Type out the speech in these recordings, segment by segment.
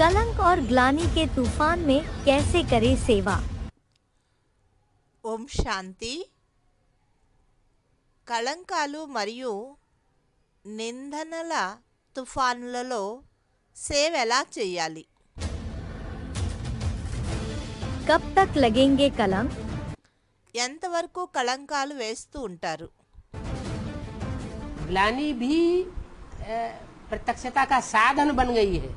कलंक और ग्लानि के तूफान में कैसे करे सेवा। ఓం శాంతి. కళంకాలు మరియు నిందనల తుఫానులలో సేవ ఎలా చేయాలి? कब तक लगेंगे कलंक? ఎంతవరకు కళంకాలు వేస్తూ ఉంటారు? ग्लानि भी प्रत्यक्षता का साधन बन गई है।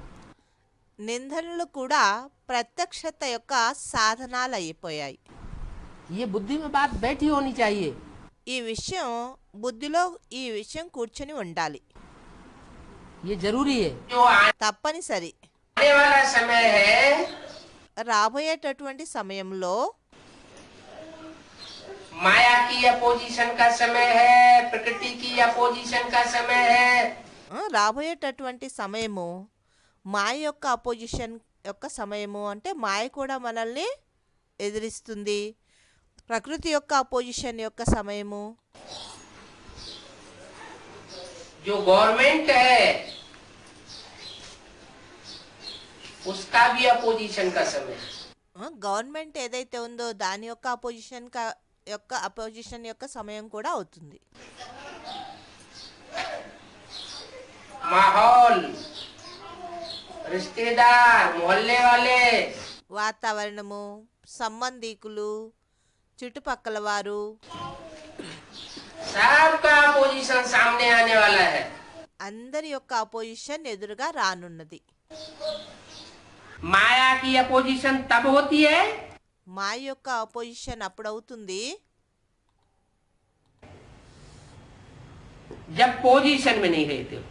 నిందనలు కూడా ప్రత్యక్షత యొక్క సాధనాలు అయిపోయాయి. ये बुद्धि में बात बैठी होनी चाहिए। ఈ విషయం బుద్ధిలో కూర్చొని ఉండాలి. ये जरूरी है। తప్పనిసరి. आने वाला समय है, రాబోయేటటువంటి సమయంలో माया की अपोजिशन का समय है, प्रकृति की अपोजिशन का समय है। రాబోయేటటువంటి సమయము మాయ యొక్క అపోజిషన్ యొక్క సమయము. అంటే మాయ కూడా మనల్ని ఎదిరిస్తుంది. ప్రకృతి యొక్క అపోజిషన్ యొక్క సమయము. जो गवर्नमेंट है उसका भी अपोजिशन का समय। గవర్నమెంట్ ఏదైతే ఉందో దాని యొక్క అపోజిషన్ యొక్క సమయం కూడా అవుతుంది. माहौल, रिश्तेदार, मोहल्ले वाले, వాతావరణము, సంబంధికులు, చుట్టుపక్కల వారు सबका अपोजिशन सामने आने वाला है। అందరి యొక్క అపోజిషన్ ఎదురుగా రానున్నది. माया की अपोजिशन तब होती है మాయ యొక్క అపోజిషన్ అప్పుడు అవుతుంది जब पोजीशन में नहीं रहते हो।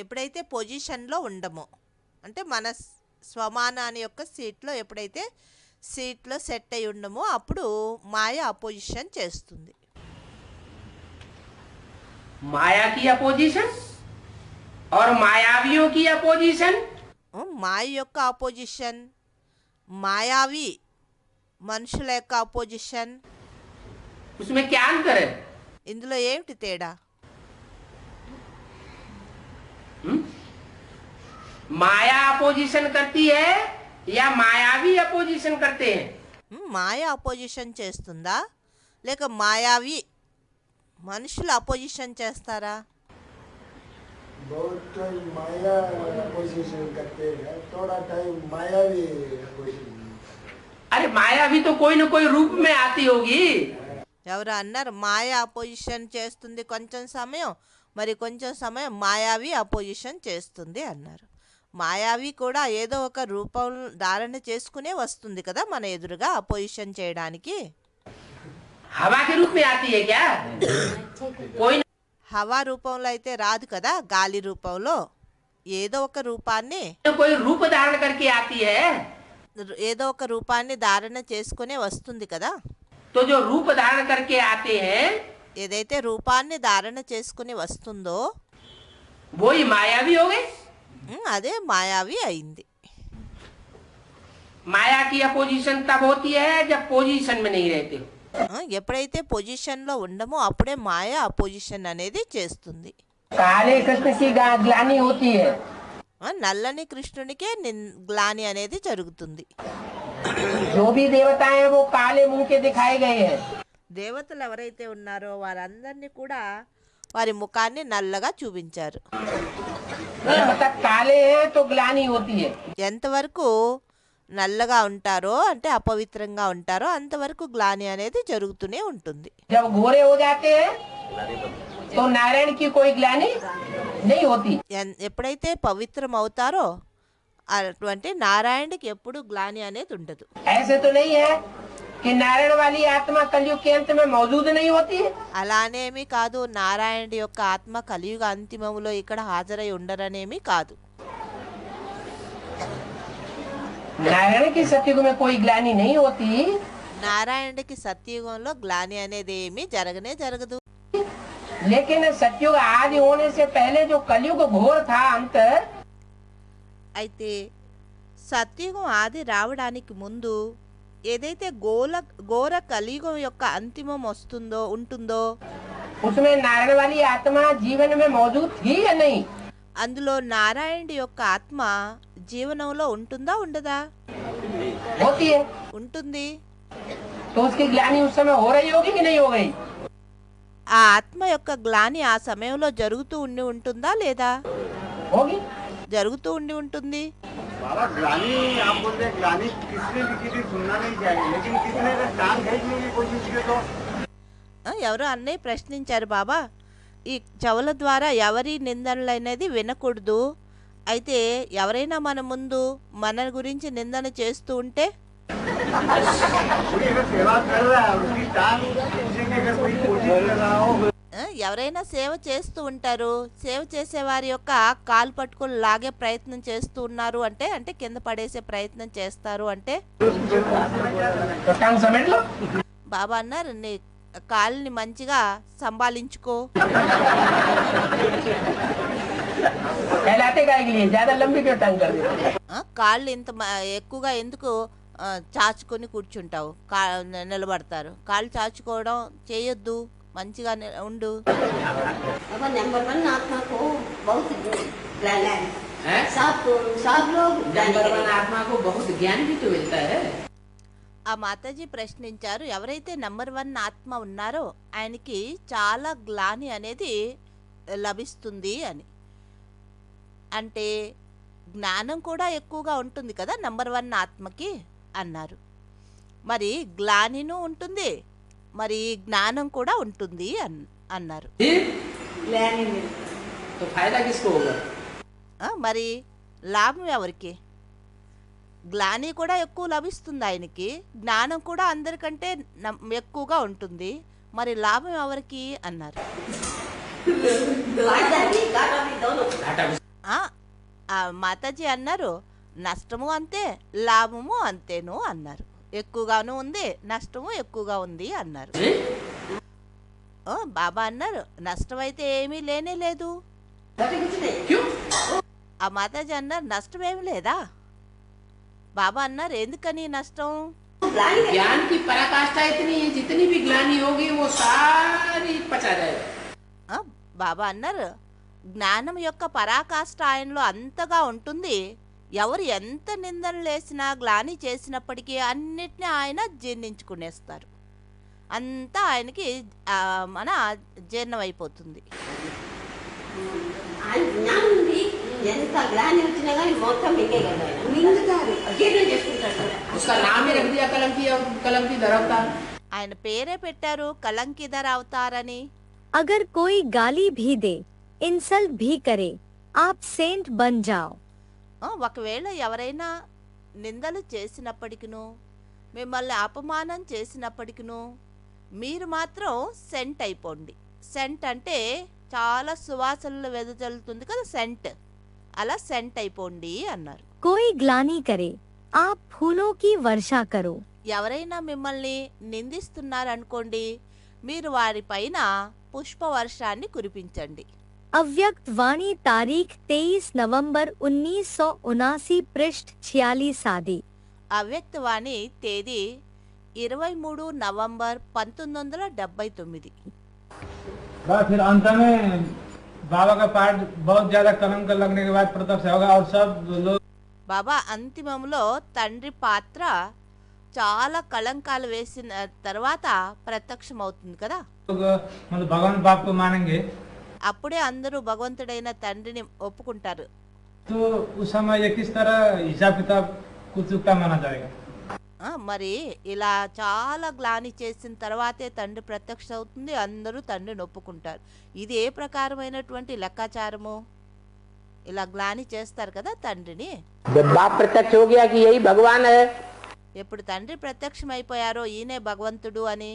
ఎప్పుడైతే పొజిషన్లో ఉండమో, అంటే మన స్వమానాన్ని యొక్క ఎప్పుడైతే సీట్లో సెట్ అయి ఉండమో అప్పుడు మాయ అపోజిషన్ చేస్తుంది. माया की अपोजिशन और मायावियों की अपोजिशन, మాయ యొక్క అపోజిషన్, మాయావి మనుషుల యొక్క అపోజిషన్, उसमें क्या अंतर है? ఇందులో ఏమిటి తేడా? माया अपोजिशन करती है या मायावी अपोजिशन करते हैं? మాయ అపోజిషన్ చేస్తుందా లేక మాయావి మనుషులు అపోజిషన్ చేస్తారా? बहुत टाइम माया अपोजिशन करते हैं, थोड़ा टाइम माया भी अपोजिशन। अरे माया भी तो कोई न कोई रूप में आती होगी। ఎవరు అన్నారు మాయ అపోజిషన్ చేస్తుంది కొంచెం సమయం, మరి కొంచెం సమయం మాయావి అపోజిషన్ చేస్తుంది అన్నారు. మాయావి కూడా ఏదో ఒక రూపం ధారణ చేసుకునే వస్తుంది కదా మన ఎదురుగా అపోజిషన్ చేయడానికి. हवा के रूप में आती है क्या? कोई హవా రూపంలో అయితే రాదు కదా, గాలి రూపంలో ఏదో ఒక రూపాన్ని न कोई रूप धारण करके आती है। ఏదో ఒక రూపాన్ని ధారణ చేసుకునే వస్తుంది కదా. तो जो रूप धारण करके आते हैं ఏదైతే రూపాన్ని ధారణ చేసుకుని వస్తుందో वो ही मायावी हो गए। అదే మాయావి అయింది. माया की अपोजिशन तब होती है जब पोजीशन में नहीं रहते हो। ఎప్పుడైతే పొజిషన్లో ఉండమో అప్పుడే మాయ అపోజిషన్ అనేది చేస్తుంది. काले कृष्ण की ग्लानि होती है। నల్లని కృష్ణునికే గ్లాని అనేది జరుగుతుంది. जो भी देवता हैं वो काले मुंह के दिखाए गए हैं। దేవతలు ఎవరైతే ఉన్నారో వారందరినీ కూడా వారి ముఖాన్ని నల్లగా చూపించారు. जब तक काले हैं तो ग्लानि होती है। ఎంతవరకు నల్లగా ఉంటారో అంటే అపవిత్రంగా ఉంటారో అంతవరకు గ్లాని అనేది జరుగుతూనే ఉంటుంది. जब गोरे हो जाते हैं तो नारायण की कोई ग्लानि नहीं होती। ఎప్పుడైతే పవిత్రం అవుతారో అటువంటి నారాయణుడికి ఎప్పుడు గ్లాని అనేది ఉండదు. ऐसे तो नहीं है कि नारायण वाली आत्मा कलयुग के अंत में मौजूद नहीं होती है। అలానేమి కాదు, నారాయణుడి యొక్క ఆత్మ కలియుగ అంతిమములో ఇక్కడ హాజరై ఉండరనేమి కాదు. नारायण की सतयुग में कोई ग्लानि नहीं होती, నారాయణుడికి సత్యయుగంలో గ్లాని అనేది ఏమీ జరగనే జరగదు. लेकिन सतयुग आदि होने से पहले जो कलयुग घोर था अंत, అయితే సత్యుగం ఆది రావడానికి ముందు ఏదైతే ఘోర కలియుగం యొక్క అంతిమం ఉంటుందో उसमें नारायण वाली आत्मा जीवन में मौजूद थी या नहीं? అందులో నారాయణుడి యొక్క ఆత్మ జీవనంలో ఉంటుందా ఉండదా? होती है। ఉంటుంది. तो उसकी ग्लानि उस समय हो रही होगी कि नहीं हो गई? ఆ ఆత్మ యొక్క గ్లాని ఆ సమయంలో జరుగుతూ ఉండి ఉంటుందా లేదా? होगी। జరుగుతూ ఉండి ఉంటుంది. बाबा ग्लानी आप बोलते हैं ग्लानी किसने लिखी थी सुनना नहीं चाहिए लेकिन किसने अगर टांग खींचने की कोशिश की तो ఎవరో అన్నయ్య ప్రశ్నించారు, బాబా ఈ చెవుల ద్వారా ఎవరి నిందనలు అనేది వినకూడదు, అయితే ఎవరైనా మన ముందు మన గురించి నిందన చేస్తూ ఉంటే कोई अगर सेवा कर रहा है उसकी टांग खींचने की अगर कोई कोशिश कर रहा हो ఎవరైనా సేవ చేస్తూ ఉంటారు, సేవ చేసే వారి యొక్క కాలు పట్టుకొని లాగే ప్రయత్నం చేస్తూ ఉన్నారు అంటే అంటే కింద పడేసే ప్రయత్నం చేస్తారు అంటే तो टांग समेट लो। బాబా అన్నారు, నీ కాలుని మంచిగా సంభాలించుకో. कहलाते काय के लिए ज्यादा लंबी क्यों टांग कर देते? కాళ్ళు ఇంత ఎక్కువగా ఎందుకు చాచుకొని కూర్చుంటావు, నిలబడతారు. కాళ్ళు చాచుకోవడం చేయొద్దు, మంచిగా ఉండు. अब नंबर 1 आत्मा को बहुत ज्ञान है। सब लोग नंबर 1 आत्मा को बहुत ज्ञान भी तो मिलता है। ఆ మాతాజీ ప్రశ్నించారు, ఎవరైతే నంబర్ 1 ఆత్మ ఉన్నారో ఆయనకి చాలా గ్లాని అనేది లభిస్తుంది అని. అంటే జ్ఞానం కూడా ఎక్కువగా ఉంటుంది కదా నంబర్ 1 ఆత్మకి అన్నారు. మరి గ్లానిను ఉంటుంది, మరి జ్ఞానం కూడా ఉంటుంది అన్నారు. ज्ञान ही मिलता है। तो फायदा किसको होगा? మరి లాభం ఎవరికి? గ్లాని కూడా ఎక్కువ లభిస్తుంది ఆయనకి, జ్ఞానం కూడా అందరికంటే ఎక్కువగా ఉంటుంది, మరి లాభం ఎవరికి అన్నారు. फायदा भी घाटा भी दोनों। ఆ మాతాజీ అన్నారు, నష్టము అంతే లాభము అంతేను అన్నారు. ఎక్కువగాను ఉంది, నష్టము ఎక్కువగా ఉంది అన్నారు. బాబా అన్నారు, నష్టం అయితే ఏమీ లేనే లేదు. कुछ नहीं। क्यों? ఆ మాతాజీ అన్నారు, నష్టం ఏమి లేదా? బాబా అన్నారు, ఎందుకని నష్టం? ग्लानि है। ज्ञान की पराकाष्ठा इतनी है, जितनी भी ग्लानि होगी वो सारी पचा जाएगा। బాబా అన్నారు, జ్ఞానం యొక్క పరాకాష్ఠ ఆయనలో అంతగా ఉంటుంది, ఎవరు ఎంత నిందనలు వేసినా గ్లాని చేసినప్పటికీ అన్నిటినీ ఆయన జీర్ణించుకునేస్తారు, అంతా ఆయనకి మన జీర్ణమైపోతుంది. ज्ञान भी ఎంత గ్లాని వచ్చినా కానీ మొత్తం మింగేయగలరు ఆయన. మింగుతారు, జీర్ణం చేసుకుంటారు. उसका नाम ही रख दिया कलंकी धर अवतार। ఆయన పేరే పెట్టారు కలంకిధర్ అవతారని. अगर कोई गाली भी दे, इंसल्ट भी करे, आप सेंट बन जाओ। ఒకవేళ ఎవరైనా నిందలు చేసినప్పటికిను, మిమ్మల్ని అపమానం చేసినప్పటికిను, మీరు మాత్రం సెంట్ అయిపోండి. సెంట్ అంటే చాలా సువాసనలు వెదజల్లుతుంది కదా సెంట్, అలా సెంట్ అయిపోండి అన్నారు. कोई ग्लानी करे, आप फूलों की वर्षा करो। ఎవరైనా మిమ్మల్ని నిందిస్తున్నారనుకోండి, మీరు వారిపైన పుష్పవర్షాన్ని కురిపించండి. अव्यक्त वाणी तारीख 23 नवंबर 1979 पृष्ठ 46 आदि। అవ్యక్తవాణి తేదీ 23 నవంబర్ 1979. फिर अंत में बाबा का पाठ बहुत ज्यादा कलंक लगने के बाद प्रत्यक्ष होगा और सब लोग బాబా అంతిమంలో తండ్రి పాత్ర చాలా కళంకాలు వేసిన తర్వాత ప్రత్యక్షమవుతుంది కదా, मतलब भगवान बाप को मानेंगे అప్పుడే అందరూ భగవంతుడైన తండ్రిని ఒప్పుకుంటారు. तो उस समय ये किस तरह हिसाब किताब कुछ चुकता माना जाएगा? మరి ఇలా చాలా గ్లాని చేసిన తర్వాతే తండ్రి ప్రత్యక్ష అవుతుంది, అందరూ తండ్రిని ఒప్పుకుంటారు. ఇది ఏ ప్రకారమైనటువంటి లెక్కాచారము? ఇలా గ్లాని చేస్తారు కదా తండ్రిని. जब बाप प्रत्यक्ष हो गया कि यही भगवान है ఎప్పుడు తండ్రి ప్రత్యక్షమైపోయారో ఈయనే భగవంతుడు అని,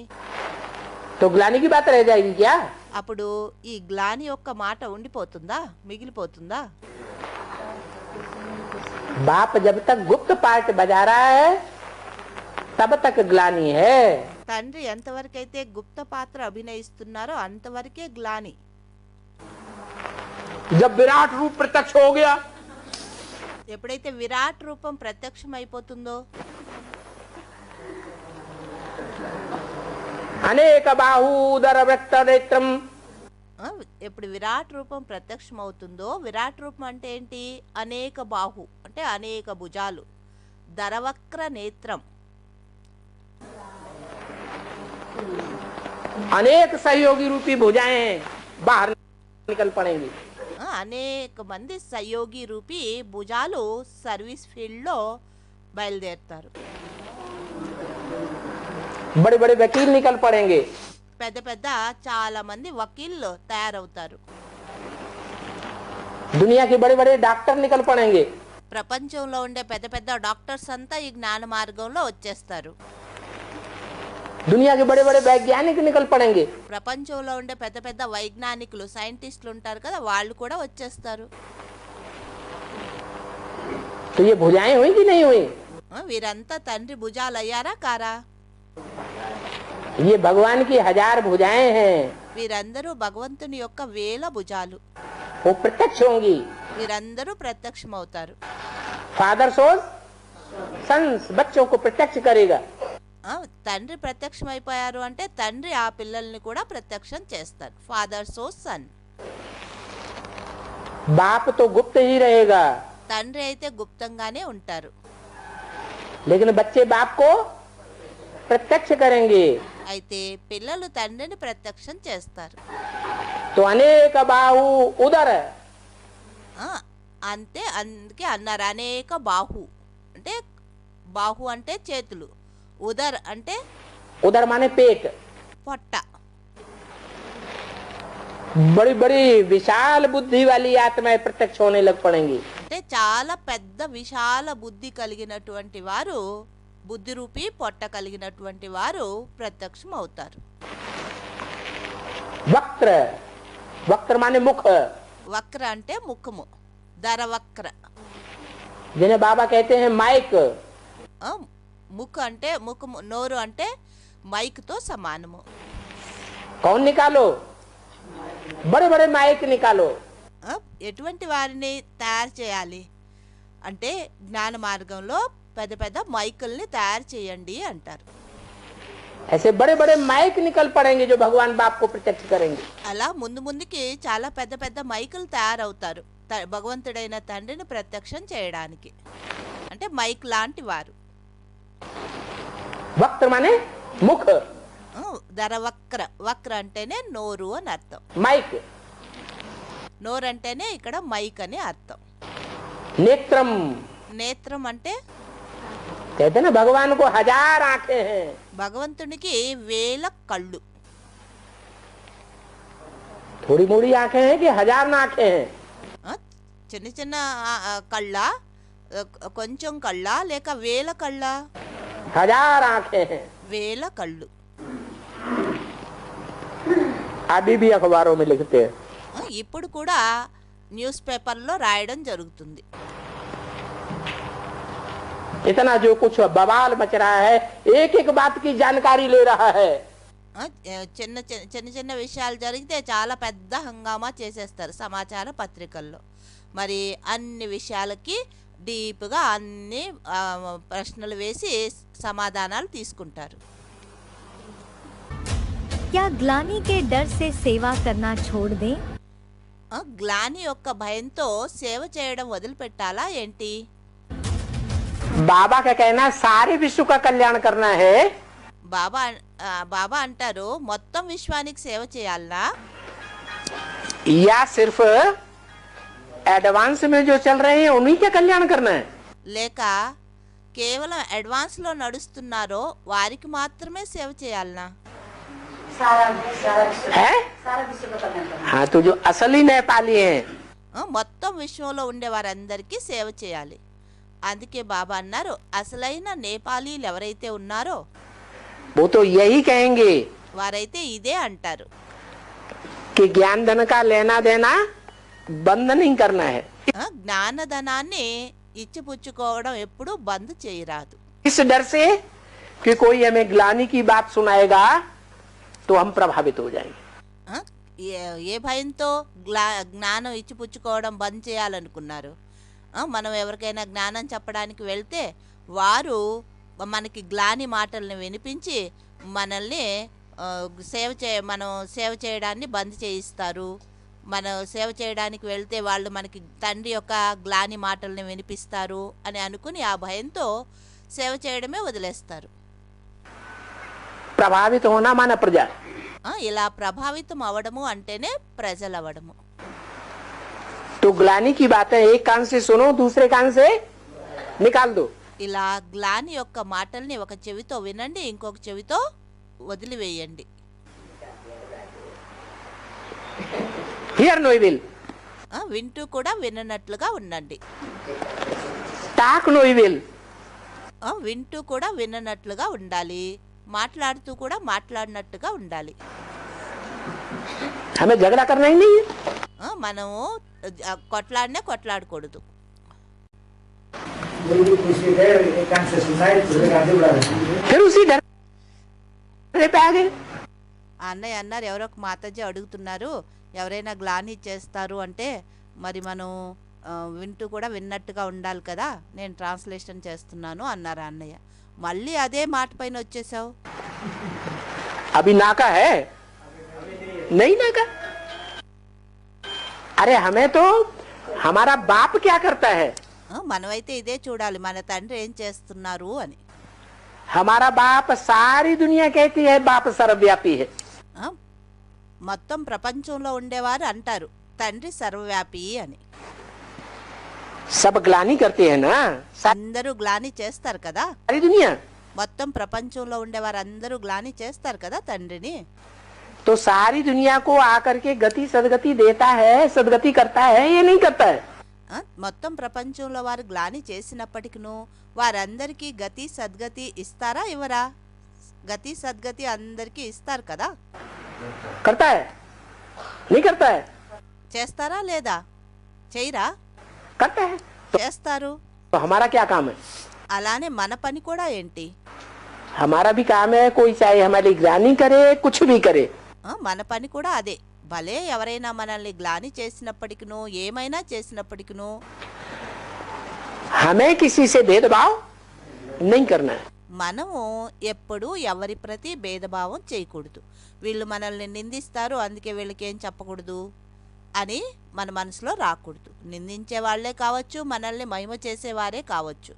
तो ग्लानि की बात रह जाएगी क्या? అప్పుడు ఈ గ్లాని యొక్క మాట ఉండిపోతుందా, మిగిలిపోతుందా? बाप जब तक गुप्त पार्ट बजा रहा है तब तक ग्लानि है। తండ్రి ఎంతవరకైతే గుప్త పాత్ర అభినయిస్తున్నారో అంతవరకే గ్లాని. जब विराट रूप प्रत्यक्ष हो गया ఎప్పుడైతే విరాట్ రూపం ప్రత్యక్షమైపోతుందో, अनेक बाहूदर व्यक्त नेत्रम ఆ, ఎప్పుడు విరాట్ రూపం ప్రత్యక్షమవుతుందో, విరాట్ రూపం అంటే ఏంటి? అనేక బాహు అంటే అనేక భుజాలు, ధరవక్ర నేత్రం, अनेक सहयोगी रूपी भुजाएं बाहर निकल पड़ेंगी। అనేక మంది సహయోగి రూపీ భుజాలు సర్వీస్ ఫీల్డ్లో బయలుదేరుతారు. बड़े बड़े वकील निकल पड़ेंगे। పెద్ద పెద్ద చాలా మంది వకీళ్ళు తయారవుతారు. दुनिया के बड़े बड़े डॉक्टर निकल पड़ेंगे। ప్రపంచంలో ఉండే పెద్ద పెద్ద డాక్టర్స్ అంతా ఈ జ్ఞాన మార్గంలో వచ్చేస్తారు. दुनिया के बड़े बड़े वैज्ञानिक निकल पड़ेंगे। ప్రపంచంలో ఉండే పెద్ద పెద్ద వైజ్ఞానికులు, సైంటిస్టులు ఉంటారు కదా, వాళ్ళు కూడా వచ్చేస్తారు. तो ये भुजाएं हुई कि नहीं हुई? వీరంతా తండ్రి భుజాలు అయ్యారా కారా? ये भगवान की 1000 भुजाएं हैं, వీరందరూ భగవంతుని యొక్క వేల భుజాలు. वो प्रत्यक्ष होंगी। వీరందరూ ప్రత్యక్షమవుతారు. फादर सोज सन्स बच्चों को प्रत्यक्ष करेगा। తండ్రి ప్రత్యక్షమైపోయారు అంటే తండ్రి ఆ పిల్లల్ని కూడా ప్రత్యక్షం చేస్తారు. Father so son. बाप तो गुप्त ही रहेगा, తండ్రి అయితే గుప్తంగానే ఉంటారు. लेकिन बच्चे बाप को प्रत्यक्ष करेंगे। అయితే పిల్లలు తండ్రిని ప్రత్యక్షం చేస్తారు. तो अनेक बाहु उदर, అంతే, అందుకే అన్నారు అనేక బాహు అంటే, బాహు అంటే చేతులు, ఉదర్ అంటే उदर माने पेट। పొట్ట. बड़ी बड़ी विशाल बुद्धि वाली आत्माएं प्रत्यक्ष होने लग पड़ेंगी। అంటే చాలా పెద్ద విశాల బుద్ధి కలిగినటువంటి వారు, బుద్ధి రూపీ పొట్ట కలిగినటువంటి వారు ప్రత్యక్షం అవుతారు. वक्र, वक्र माने मुख, వక్ర అంటే ముఖము, ధరవక్ర. जिन्हें बाबा कहते हैं माइक। ముఖ అంటే ముఖము, నోరు అంటే మైక్తో సమానము. कौन निकालो? बड़े बड़े माइक निकालो। ఎటువంటి వారిని తయారు చేయాలి అంటే జ్ఞాన మార్గంలో పెద్ద పెద్ద మైకుల్ని తయారు చేయండి అంటారు. ऐसे बड़े बड़े माइक निकल पड़ेंगे जो भगवान बाप को प्रत्यक्ष करेंगे। అలా ముందు ముందుకి చాలా పెద్ద పెద్ద మైకులు తయారవుతారు భగవంతుడైన తండ్రిని ప్రత్యక్షం చేయడానికి. అంటే మైక్ లాంటి వారు. वक्र माने मुख, ధరవక్ర, వక్ర అంటేనే నోరు అని అర్థం. माइक। నోరు అంటేనే ఇక్కడ మైక్ అని అర్థం. नेत्रम, నేత్రం అంటే कहते ना भगवान को 1000 आंखें हैं। భగవంతునికి వేల కళ్ళు. थोड़ी मोड़ी आंखें हैं कि 1000 आंखें हैं? చిన్న చిన్న కళ్ళ, కొంచెం కళ్ళ, లేక వేల కళ్ళ? 1000 आंखें हैं। వేల కళ్ళు. अभी भी अखबारों में लिखते हैं। ఇప్పుడు కూడా న్యూస్ పేపర్లో రాయడం జరుగుతుంది. इतना जो कुछ बवाल मच रहा है, एक एक बात की जानकारी ले रहा है। చిన్న చిన్న చిన్న విషయాలు జరిగితే చాలా పెద్ద హంగామా చేసేస్తారు సమాచార పత్రికల్లో. మరి అన్ని విషయాలకి డీప్గా అన్ని ప్రశ్నలు వేసి సమాధానాలు తీసుకుంటారు. क्या ग्लानि के डर से सेवा करना छोड़ दें? గ్లాని యొక్క భయంతో సేవ చేయడం వదిలిపెట్టాలా ఏంటి? बाबा का कहना सारे विश्व का कल्याण करना है। బాబా అంటారు మొత్తం విశ్వానికి సేవ చేయాలనా, या सिर्फ एडवांस में जो चल रहे हैं उन्हीं का कल्याण करना है? లేక కేవలం అడ్వాన్స్ లో నడుస్తున్నారో వారికి మాత్రమే సేవ చేయాలనా? है? हाँ, तो जो असली नेपाली हैं, మొత్తం విశ్వంలో ఉండే వారందరికీ సేవ చేయాలి. అందుకే బాబా అన్నారు అసలైన నేపాలీలు ఎవరైతే ఉన్నారో वो तो यही कहेंगे వారైతే ఇదే అంటారు, कि ज्ञान धन का लेना देना बंद नहीं करना है। జ్ఞానధనాన్ని ఇచ్చిపుచ్చుకోవడం ఎప్పుడూ బంద్ చేయరాదు. इस डर से कि कोई हमें ग्लानि की बात सुनाएगा तो हम प्रभावित हो जाएंगे। ఏ భయంతో జ్ఞానం ఇచ్చిపుచ్చుకోవడం బంద్ చేయాలనుకున్నారు? మనం ఎవరికైనా జ్ఞానం చెప్పడానికి వెళ్తే వారు మనకి గ్లాని మాటల్ని వినిపించి మనల్ని మనం సేవ చేయడాన్ని బంద్ చేయిస్తారు. మనం సేవ చేయడానికి వెళ్తే వాళ్ళు మనకి తండ్రి యొక్క గ్లాని మాటల్ని వినిపిస్తారు అని అనుకుని ఆ భయంతో సేవ చేయడమే వదిలేస్తారు. प्रभावित होना माना प्रजा। ఇలా ప్రభావితం అవడము అంటేనే ప్రజలు అవడము. तो ग्लानि की बातें एक कान से सुनो, दूसरे कान से निकाल दो। ఇలా గ్లాని యొక్క మాటల్ని ఒక చెవితో వినండి, ఇంకొక చెవితో వదిలివేయండి. हियर नो विल, వింటూ కూడా విననట్లుగా ఉండండి. टाक नो विल, వింటూ కూడా విననట్లుగా ఉండాలి, మాట్లాడుతూ కూడా మాట్లాడినట్టుగా ఉండాలి. हमें झगड़ा करना ही नहीं है। మనము కొట్లాడినే కొట్లాడకూడదు. एक कान से सुना है, दूसरे कान से बुला रहे हैं। फिर उसी डर पे आ गए। ఆ అన్నయ్య అన్నారు, ఎవరో ఒక మాతాజీ అడుగుతున్నారు, ఎవరైనా గ్లాని చేస్తారు అంటే మరి మనం వింటూ కూడా విన్నట్టుగా ఉండాలి కదా, నేను ట్రాన్స్లేషన్ చేస్తున్నాను అన్నారు అన్నయ్య. మళ్ళీ అదే మాట పైన వచ్చేసావు. अभी नाका है नहीं नाका। अरे हमें तो हमारा बाप क्या करता है, మనమైతే ఇదే చూడాలి, మన తండ్రి ఏం చేస్తున్నారు అని. हमारा बाप सारी दुनिया कहती है बाप सर्वव्यापी है। మొత్తం ప్రపంచంలో ఉండేవారు అంటారు తండ్రి సర్వవ్యాపి అని. सब ग्लानि करते हैं ना, అందరూ గ్లాని చేస్తారు కదా, सारी दुनिया। మొత్తం ప్రపంచంలో ఉండేవారు అందరూ గ్లాని చేస్తారు కదా తండ్రిని. तो सारी दुनिया को आकर के गति सदगति देता है, सदगति करता है, ये नहीं करता है। మొత్తం ప్రపంచంలో వారు గ్లాని చేసినప్పటికిను వారందరికీ గతి సద్గతి ఇస్తారా ఇవ్వరా? గతి సద్గతి అందరికీ ఇస్తారు కదా. करता है नहीं करता है, చేస్తారా లేదా? చేయరా? करता है। చేస్తారు. तो हमारा क्या काम है? అలానే మన పని కూడా ఏంటి? हमारा भी काम है, कोई चाहे हमारी ग्लानि करे कुछ भी करे, మన పని కూడా అదే. భలే ఎవరైనా మనల్ని గ్లాని చేసినప్పటికిను ఏమైనా చేసినప్పటికిను हमें किसी से भेदभाव नहीं करना है। మనము ఎప్పుడూ ఎవరి ప్రతి భేదభావం చేయకూడదు. వీళ్ళు మనల్ని నిందిస్తారు అందుకే వీళ్ళకి ఏం చెప్పకూడదు అని మన మనసులో రాకూడదు. నిందించే వాళ్ళే కావచ్చు, మనల్ని మహిమ చేసేవారే కావచ్చు,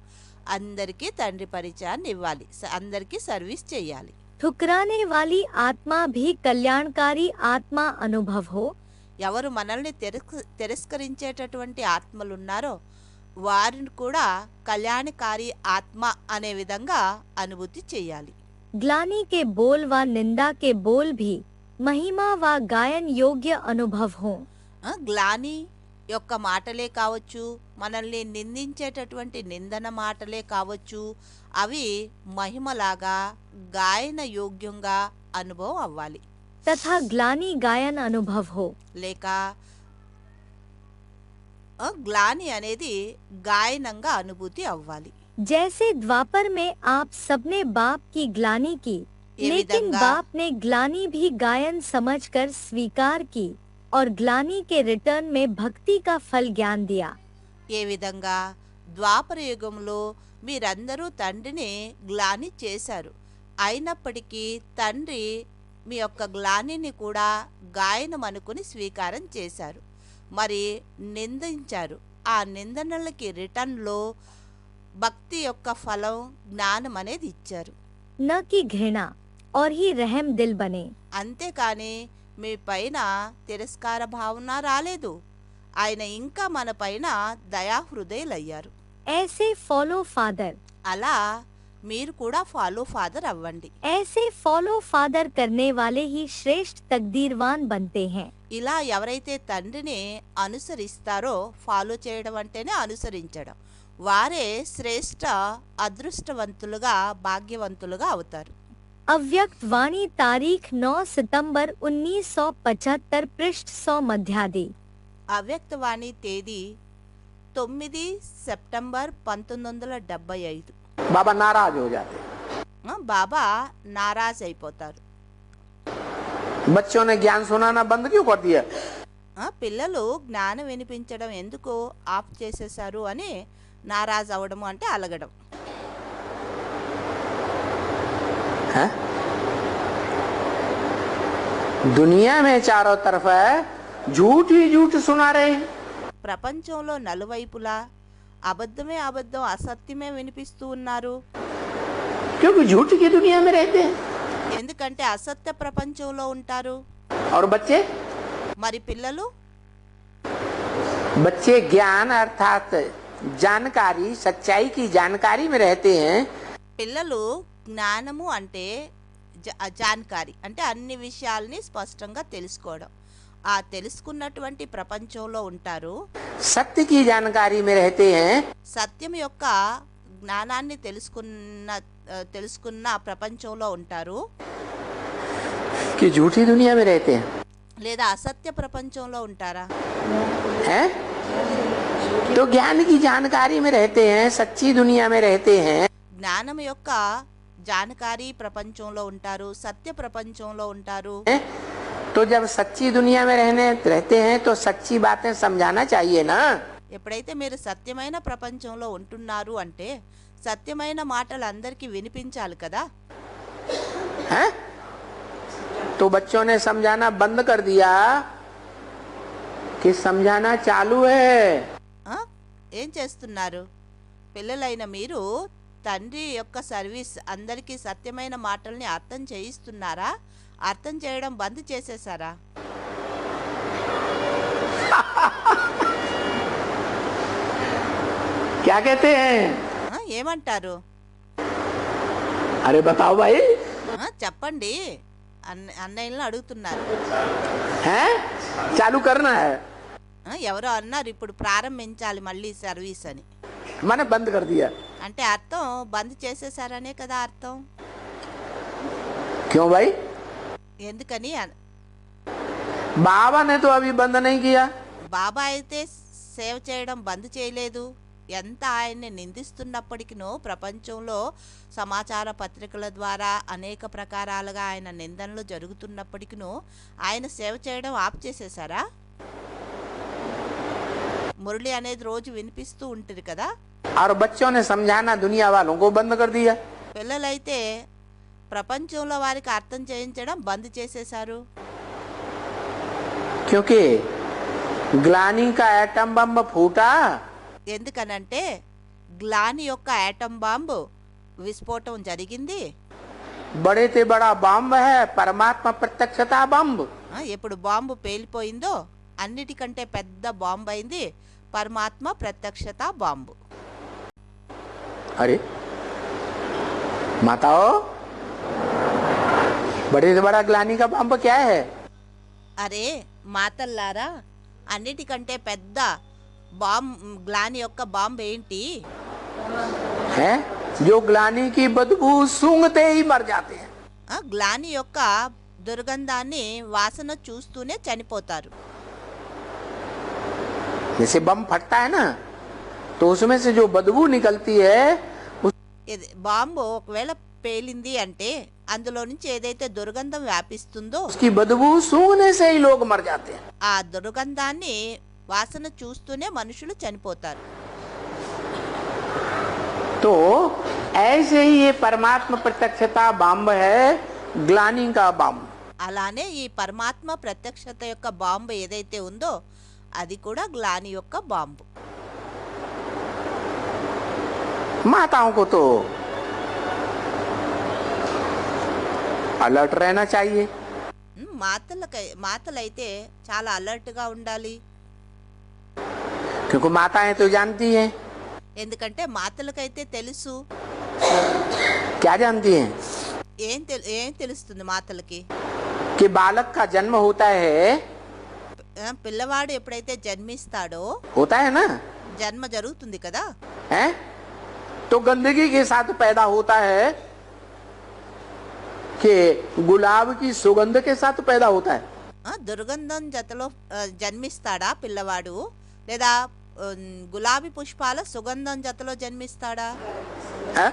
అందరికీ తండ్రి పరిచయాన్ని ఇవ్వాలి, అందరికీ సర్వీస్ చేయాలి. ठुकराने वाली आत्मा भी कल्याणकारी आत्मा अनुभव हो। ఎవరు మనల్ని తిరస్కరించేటటువంటి ఆత్మలున్నారో వారిని కూడా కళ్యాణకారి ఆత్మ అనే విధంగా అనుభూతి చేయాలి. ग्लानि के बोल व निंदा के बोल भी महिमा व गायन योग्य अनुभव हो। గ్లాని యొక్క మాటలే కావచ్చు, మనల్ని నిందించేటటువంటి నిందన మాటలే కావచ్చు, అవి మహిమలాగా గాయన యోగ్యంగా అనుభవం అవ్వాలి. तथा ग्लानि गायन अनुभव हो। లేక గ్లాని అనేది గాయనంగా అనుభూతి అవ్వాలి. जैसे द्वापर में आप सबने बाप की ग्लानि की, ये लेकिन विधंगा- बाप ने ग्लानि भी गायन समझकर स्वीकार की और ग्लानि के रिटर्न में भक्ति का फल ज्ञान दिया। ఏ విధంగా ద్వాపర యుగంలో మీరందరూ తండ్రిని గ్లాని చేశారు, అయినప్పటికీ తండ్రి మీ యొక్క గ్లానిని కూడా గాయనం అనుకుని స్వీకారం చేశారు, మరి నిందించారు. ఆ నిందనలకి రిటర్న్లో భక్తి యొక్క ఫలం జ్ఞానం అనేది ఇచ్చారు. न कि घृणा और ही रहम दिल बने। అంతేకాని మీ పైన తిరస్కార భావన రాలేదు, ఆయన ఇంకా మన పైన దయాహృదయులయ్యారు. ऐसे फॉलो फादर, అలా మీరు కూడా ఫాలో ఫాదర్ అవ్వండి. ऐसे फॉलो फादर करने वाले ही श्रेष्ठ तकदीरवान बनते हैं। ఇలా ఎవరైతే తండ్రిని అనుసరిస్తారో, ఫాలో చేయడం అంటేనే అనుసరించడం, వారే శ్రేష్ఠ అదృష్టవంతులుగా భాగ్యవంతులుగా అవుతారు. अव्यक्त वाणी तारीख 9 सितंबर 1975 पृष्ठ 100 मध्यादि। అవ్యక్తవాణి తేదీ 9 సెప్టెంబర్ 1975. बाबा नाराज हो जाते। బాబా నారాజ్ అయిపోతారు. बच्चों ने ज्ञान सुनाना बंद क्यों कर दिया? పిల్లలు జ్ఞానం వినిపించడం ఎందుకు ఆఫ్ చేసేశారు అని నారాజ్ అవడము అంటే అలగడం. हैं? दुनिया में चारों तरफ झूठ ही झूठ सुना रहे हैं। ప్రపంచంలో నలువైపులా అబద్ధమే అబద్ధం, అసత్యమే వినిపిస్తూ ఉన్నారు. क्योंकि झूठ की दुनिया में रहते हैं। ఎందుకంటే అసత్య ప్రపంచంలో ఉంటారు. और बच्चे మరి పిల్లలు बच्चे ज्ञान अर्थात जानकारी, सच्चाई की जानकारी में रहते हैं। పిల్లలు జ్ఞానము అంటే జాన్కారి అంటే అన్ని విషయాల్ని స్పష్టంగా తెలుసుకోవడం, ఆ తెలుసుకున్నటువంటి ప్రపంచంలో ఉంటారు. सत्य की जानकारी में रहते हैं। సత్యం యొక్క జ్ఞానాన్ని తెలుసుకున్న ప్రపంచంలో ఉంటారు. कि झूठी दुनिया में रहते हैं। లేదా అసత్య ప్రపంచంలో ఉంటారా? हैं? तो ज्ञान की जानकारी में रहते हैं, सच्ची दुनिया में रहते हैं। జ్ఞానం యొక్క జానకారి ప్రపంచంలో ఉంటారు, సత్య ప్రపంచంలో ఉంటారు. तो जब सच्ची दुनिया में रहते हैं तो सच्ची बातें समझाना चाहिए ना। ఎప్పుడైతే మీరు సత్యమైన ప్రపంచంలో ఉంటున్నారు అంటే సత్యమైన మాటలు అందరికీ వినిపించాలి కదా. हैं? तो बच्चों ने समझाना बंद कर दिया कि समझाना चालू है। ఆ? ఏం చేస్తున్నారు? పిల్లలైన మీరు తండ్రి యొక్క సర్వీస్ అందరికీ సత్యమైన మాటల్ని అర్థం చేయిస్తున్నారా? అర్థం చేయడం బంద్ చేసేసారా? क्या कहते हैं? ఆ? ఏమంటారు? अरे बताओ भाई। ఆ? చెప్పండి, అన్నయ్యలను అడుగుతున్నారు. हैं? चालू करना है। ఆ? ఎవరో అన్నారు ఇప్పుడు ప్రారంభించాలి మళ్ళీ సర్వీస్ అని. मैंने बंद कर दिया। అంటే అర్థం బంద్ చేసేసారనే కదా అర్థం. क्यों भाई? ఎందుకని बाबा ने तो अभी बंद नहीं किया। బాబా అయితే సేవ చేయడం బంద్ చేయలేదు. ఎంత ఆయన్ని నిందిస్తున్నప్పటికీనూ ప్రపంచంలో సమాచార పత్రికల ద్వారా అనేక ప్రకారాలుగా ఆయన నిందనలు జరుగుతున్నప్పటికీనూ ఆయన సేవ చేయడం ఆప్ చేసేసారా? మురళి అనేది రోజు వినిపిస్తూ ఉంటుంది కదా. और बच्चों ने समझाना दुनिया वालों को बंद कर दिया। పిల్లలైతే ప్రపంచంలో వారికి అర్థం చేయించడం బంద్ చేసేశారు. क्योंकि ग्लानी का एटम बम फूटा। ఎందుకనంటే గ్లాని యొక్క యాటం బాంబు విస్ఫోటం జరిగింది. बड़े से बड़ा बम है परमात्मा प्रत्यक्षता बम। ఎప్పుడు బాంబు పేలిపోయిందో అన్నిటికంటే పెద్ద బాంబు అయింది పరమాత్మ ప్రత్యక్షత బాంబు. अरे माताओ, बड़े से बड़ा ग्लानी का बम क्या है? అరే మాతల్లారా, అన్నిటికంటే పెద్ద గ్లాని యొక్క బాంబు ఏంటి? है जो ग्लानी की बदबू सूंघते ही मर जाते हैं। గ్లాని యొక్క దుర్గంధాన్ని వాసన చూస్తూనే చనిపోతారు. जैसे बम फटता है ना तो उसमें से जो बदबू निकलती है బాంబు ఒకవేళ పేలింది అంటే అందులో నుంచి ఏదైతే దుర్గంధం వ్యాపిస్తుందో उसकी बदबू सूंघने से ही लोग मर जाते हैं। ఆ దుర్గంధాన్ని వాసన చూస్తూనే మనుషులు చనిపోతారు. तो ऐसे ही ये परमात्मा प्रत्यक्षता बम है, ग्लानी का बम। అలానే ఈ పరమాత్మ ప్రత్యక్షత యొక్క బాంబు ఏదైతే ఉందో అది కూడా గ్లాని యొక్క బాంబు. माताओं को तो अलर्ट रहना चाहिए। మాతలైతే చాలా అలర్ట్గా ఉండాలి. क्योंकि माताएं तो जानती हैं। ఎందుకంటే మాతలకైతే తెలుసు. क्या जानती हैं? ఏం తెలుస్తుంది మాతలకి? कि बालक का जन्म होता है, పిల్లవాడు ఎప్పుడైతే జన్మిస్తాడో होता है ना, జన్మ జరుగుతుంది కదా. है? तो गंदगी के साथ पैदा होता है कि गुलाब की सुगंध के साथ पैदा होता है। దుర్గంధం జతలో జన్మిస్తాడా పిల్లవాడు, లేదా గులాబీ పుష్పాల సుగంధం జతలో జన్మిస్తాడా? है?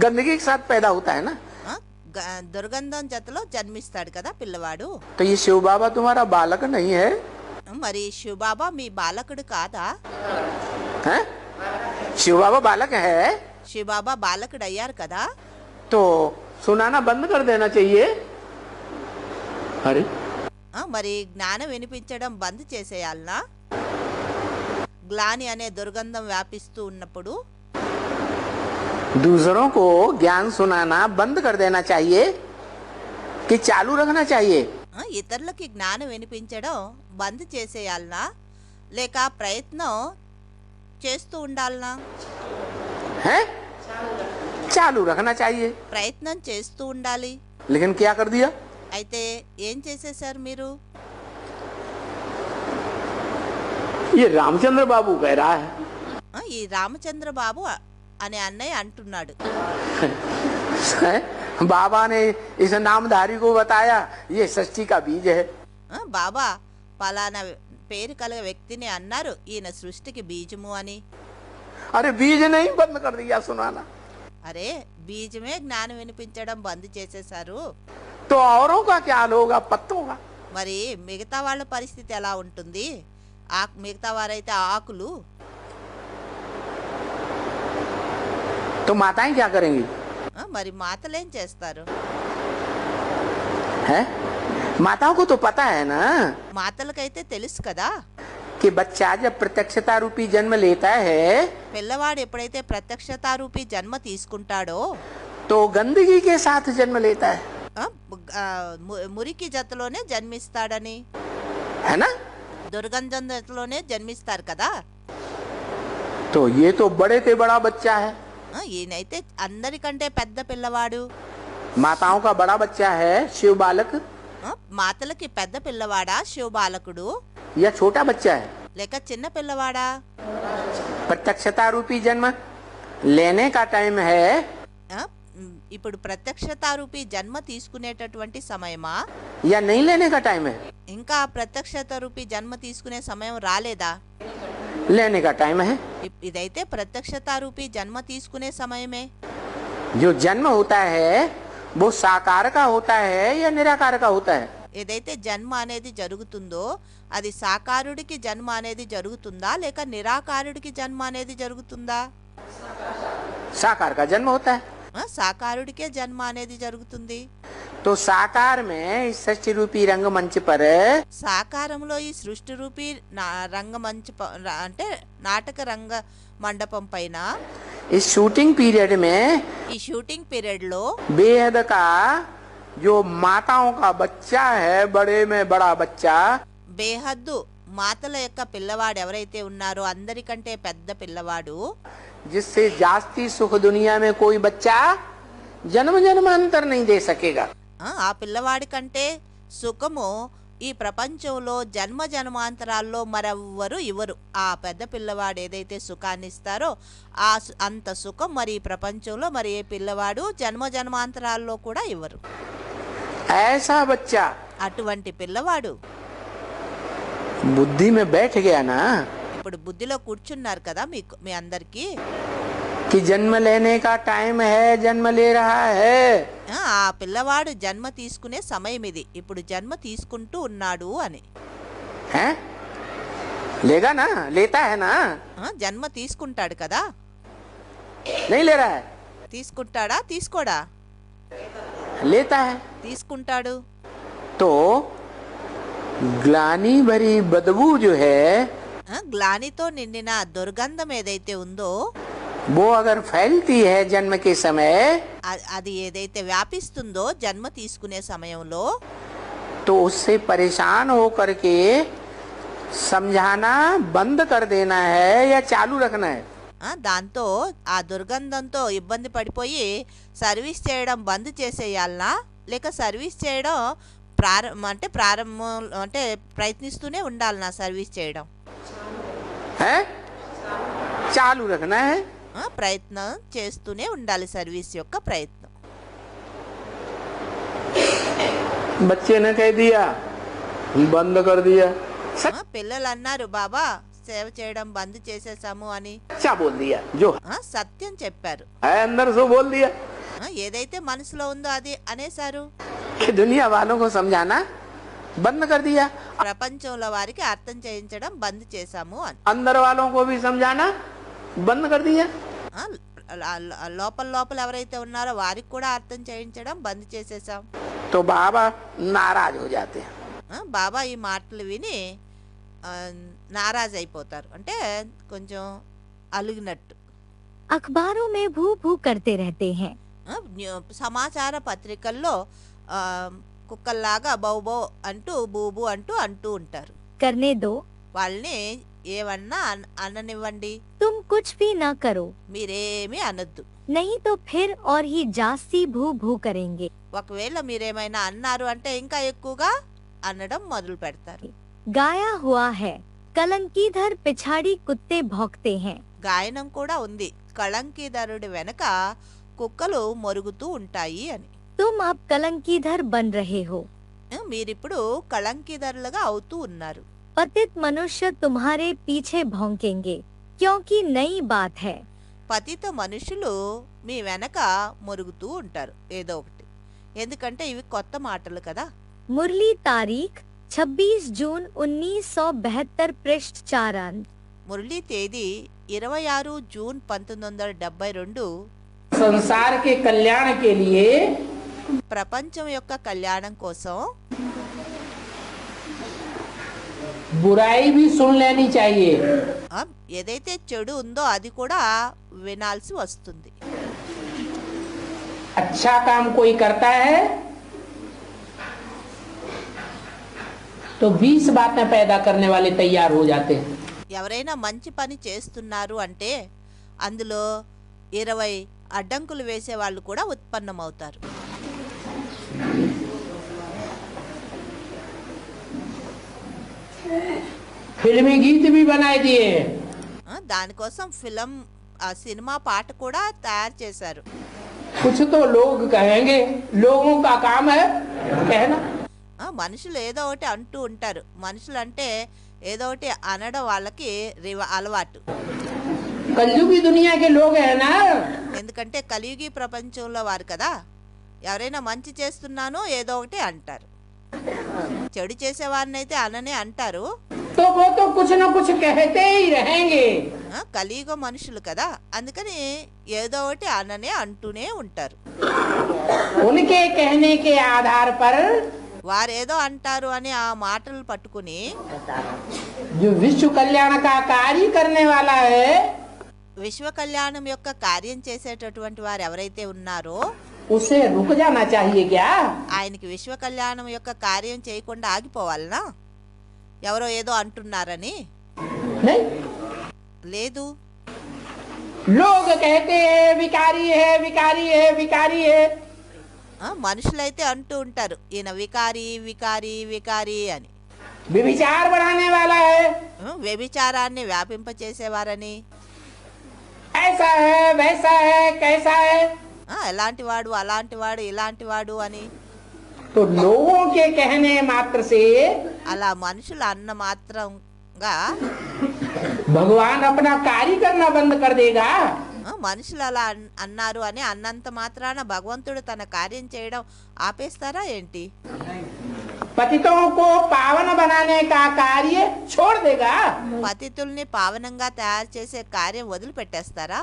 गंदगी के साथ पैदा होता है ना। దుర్గంధం జతలో జన్మిస్తాడు కదా పిల్లవాడు. तो ये शिव बाबा तुम्हारा बालक नहीं है? మరి శివబాబా మీ బాలకుడు కాదా? हैं? शिव बाबा बालक है శివబాబా బాలకుడు అయ్యారు కదా. तो सुनाना बंद कर देना चाहिए। अरे మరి జ్ఞానం వినిపించడం బంద్ చేసేయాలనా? గ్లాని అనే దుర్గంధం వ్యాపిస్తూ ఉన్నప్పుడు दूसरों को ज्ञान सुनाना बंद कर देना चाहिए कि चालू रखना चाहिए? ఇతరులకి జ్ఞానం వినిపించడం బంద్ చేసేయాలనా లేక ప్రయత్నం చేస్తూ ఉండాలనా? है चालू रखना चाहिए, ప్రయత్నం చేస్తూ ఉండాలి. लेकिन क्या कर दिया? అయితే ఏం చేసేసారు మీరు? ये रामचंद्र बाबू कह रहा है। ఈ రామచంద్ర బాబు అనే అన్నయ్య అంటున్నాడు. बाबा ने इस नामधारी को बताया ये सृष्टि का बीज है। బాబా పలానా పేరు కల వ్యక్తిని అన్నారు ఈయన సృష్టికి బీజము అని. अरे बीज नहीं बंद कर दिया सुनाना, అరే బీజమే జ్ఞానం వినిపించడం బంద్ చేసేశారు. तो औरों का क्या हाल होगा? पत्तों का। మరి మిగతా వాళ్ళ పరిస్థితి ఎలా ఉంటుంది? మిగతా వారైతే ఆకులు. तो माताएं क्या करेंगी? మరి మాతలేం చేస్తారు? है माताओं को तो पता है ना మాతలకైతే తెలుసు కదా कि बच्चा जब प्रत्यक्षता रूपी जन्म लेता है పిల్లవాడు ఎప్పుడైతే ప్రత్యక్షతారూపి జన్మ తీసుకుంటాడో तो गंदगी के साथ जन्म लेता है, మురికి జతలోనే జన్మిస్తాడని, है ना? దుర్గంధం జతలోనే జన్మిస్తారు కదా. तो ये तो बड़े से बड़ा बच्चा है, ఈయనైతే అందరికంటే పెద్ద పిల్లవాడు. माताओं का बड़ा बच्चा है शिव बालक మాతలకి పెద్ద పిల్లవాడా శివ బాలకుడు या छोटा बच्चा है? లేక చిన్న పిల్లవాడా? प्रत्यक्षता रूपी जन्म लेने का टाइम है ఇప్పుడు ప్రత్యక్షతారూపి జన్మ తీసుకునేటటువంటి సమయమా या नहीं लेने का टाइम है? ఇంకా ప్రత్యక్షతారూపి జన్మ తీసుకునే సమయం రాలేదా? लेने का टाइम है। ఇదైతే ప్రత్యక్షతారూపి జన్మ తీసుకునే సమయమే. जो जन्म होता है वो साकार का होता है या निराकार का होता है? ఏదైతే జన్మ అనేది జరుగుతుందో అది సాకారుడికి జన్మ అనేది జరుగుతుందా లేక నిరాకారుడికి జన్మ అనేది జరుగుతుందా? साकार का जन्म होता है। సాకారుడికే జన్మ అనేది జరుగుతుంది. तो साकार में इस सृष्टि रूपी रंगमंच पर సాకారంలో ఈ సృష్టి రూపీ రంగమంచ అంటే నాటక రంగ మండపం పైన इस शूटिंग पीरियड में ఈ షూటింగ్ పీరియడ్ లో बेहद का जो माताओं का बच्चा है, बड़े में बड़ा बच्चा, బేహద్దు మాతల యొక్క పిల్లవాడు ఎవరైతే ఉన్నారో అందరికంటే పెద్ద పిల్లవాడు, जिससे जास्ती सुख दुनिया में कोई बच्चा जन्म जन्मांतर नहीं दे सकेगा। ఆ పిల్లవాడి కంటే సుఖము ఈ ప్రపంచంలో జన్మ జన్మాంతరాల్లో మరెవ్వరు ఇవ్వరు. ఆ పెద్ద పిల్లవాడు ఏదైతే సుఖాన్ని ఇస్తారో అంత సుఖం మరి ఈ ప్రపంచంలో మరి ఏ పిల్లవాడు జన్మ జన్మాంతరాల్లో కూడా ఇవ్వరు. ऐसा बच्चा అటువంటి పిల్లవాడు बुद्धि में बैठ गया ना ఇప్పుడు బుద్ధిలో కూర్చున్నారు కదా మీ అందరికీ कि जन्म लेने का टाइम है, जन्म ले रहा है, ఆ పిల్లవాడు జన్మ తీసుకునే సమయం ఇది, ఇప్పుడు జన్మ తీసుకుంటూ ఉన్నాడు అని. हैं? लेगा ना, लेता है ना, జన్మ తీసుకుంటాడు కదా. नहीं ले रहा है, తీసుకుంటాడా తీసుకోడా? लेता है। తీసుకుంటాడు. तो ग्लानी भरी बदबू जो है గ్లానితో నిండిన దుర్గంధం ఏదైతే ఉందో वो अगर फैलती है जन्म के समय అది ఏదైతే వ్యాపిస్తుందో జన్మ తీసుకునే సమయంలో तो उससे परेशान होकर के समझाना बंद कर देना है या चालू रखना है? దాంతో ఆ దుర్గంధంతో ఇబ్బంది పడిపోయి సర్వీస్ చేయడం బంద్ చేసేయాలనా లేక సర్వీస్ చేయడం ప్రారంభం అంటే ప్రయత్నిస్తూనే ఉండాలనా? సర్వీస్ చేయడం है चालू रखना है। ప్రయత్నం చేస్తూనే ఉండాలి, సర్వీస్ యొక్క ప్రయత్నం. बच्चे ने कह दिया बंद कर दिया, పిల్లలు అన్నారు బాబా సేవ చేయడం బంద్ చేసేసాము అని. अच्छा बोल दिया, जो సత్యం చెప్పారు. है अंदर सो बोल दिया। ఏదైతే మనసులో ఉందో అది అనేశారు. कि दुनिया वालों को समझाना बंद कर दिया, ప్రపంచంలో వారికి అర్థం చేయించడం బంద్ చేశాము అని. अंदर वालों को भी समझाना बंद कर दिया। లోపల ఎవరైతే ఉన్నారో వారికి కూడా అర్థం చేయించడం బంద్ చేసేసాం. तो बाबा नाराज हो जाते हैं। బాబా ఈ మాటలు విని నారాజ్ అయిపోతారు, అంటే కొంచెం అలిగినట్టు. अखबारों में भू भू करते रहते हैं। సమాచార పత్రికల్లో కుక్కల్లాగా బౌ బౌ అంటూ బూబు అంటూ అంటూ ఉంటారు. करने दो, వాళ్ళని ఏమన్నా అననివ్వండి, तुम कुछ भी ना करो, మీరేమీ అనొద్దు. नहीं तो फिर और ही जास्ती भू भू करेंगे। ఒకవేళ మీరేమైనా అన్నారు అంటే ఇంకా ఎక్కువగా అనడం మొదలు పెడతారు. गाया हुआ है, कलंकीधर पिछाड़ी कुत्ते भौंकते हैं। గాయనం కూడా ఉంది, కళంకిధరుడి వెనక కుక్కలు మొరుగుతూ ఉంటాయి అని. तुम अब कलंकीधर बन रहे हो। మీరిప్పుడు కళంకిధరులుగా అవుతూ ఉన్నారు. पतित मनुष्य तुम्हारे पीछे भौंकेंगे, क्योंकि नई बात है। పతిత మనుషులు మీ వెనక మొరుగుతూ ఉంటారు ఏదో ఒకటి, ఎందుకంటే ఇవి కొత్త మాటలు కదా. मुरली तारीख 26 जून 1972, पृष्ठ 4 अंक। మురళీ తేదీ 26 జూన్ 1972. संसार के कल्याण के लिए ప్రపంచం యొక్క కళ్యాణం కోసం बुराई भी सुन लेनी चाहिए। ఏదైతే చెడు ఉందో అది కూడా వినాల్సి వస్తుంది. अच्छा काम कोई करता है तो 20 बातें पैदा करने वाले तैयार हो जाते हैं। ఎవరైనా మంచి పని చేస్తున్నారు అంటే అందులో 20 అడ్డంకులు వేసే వాళ్ళు కూడా ఉత్పన్నమవుతారు. फिल्मी गीत भी बनाए दिए। దానికోసం సినిమా పాట కూడా తయారు చేశారు. कुछ तो लोग कहेंगे, लोगों का काम है कहना। మనుషులు ఏదో ఒకటి అంటూ ఉంటారు. మనుషులు అంటే ఏదో ఒకటి అనడం వాళ్ళకి అలవాటు. कलयुगी दुनिया के लोग है ना, ఎందుకంటే కలియుగి ప్రపంచంలో వారు కదా. ఎవరైనా మంచి చేస్తున్నానో ఏదో ఒకటి అంటారు, చెడు చేసేవారిని అయితే అననే అంటారు. तो वो तो कुछ न कुछ कहते ही रहेंगे। కలియుగ మనుషులు కదా, అందుకని ఏదో ఒకటి అననే అంటూనే ఉంటారు. उनके कहने के आधार पर వారేదో అంటారు అని ఆ మాటలు పట్టుకుని जो विश्व कल्याण का कार्य करने वाला है, విశ్వ కళ్యాణం యొక్క కార్యం చేసేటటువంటి వారు ఎవరైతే ఉన్నారో उसे रुक जाना चाहिए क्या? ఆయనకి విశ్వ కళ్యాణం యొక్క కార్యం చేయకుండా ఆగిపోవాలనా? ఎవరో ఏదో అంటున్నారని नहीं, లేదు. लोग कहते हैं विकारी है, विकारी है, विकारी है। మనుషులైతే అంటూ ఉంటారు ఈయన వికారి వికారి వికారి అని. व्यभिचार बढ़ाने वाला है, వ్యభిచారాన్ని వ్యాపింపచేసేవారని, ऐसा है, वैसा है, कैसा है। ఎలాంటి వాడు అలాంటి వాడు ఇలాంటి వాడు అని. तो लोगों के कहने मात्र से అలా మనుషులు అన్న మాత్రంగా भगवान अपना कार्य करना बंद कर देगा। మనుషులు అలా అన్నారు అని అన్నంత మాత్రాన భగవంతుడు తన కార్యం చేయడం ఆపేస్తారా ఏంటి? पतितों को पावन बनाने का कार्य छोड़ देगा। పతితుల్ని పావనంగా తయారు చేసే కార్యం వదిలిపెట్టేస్తారా?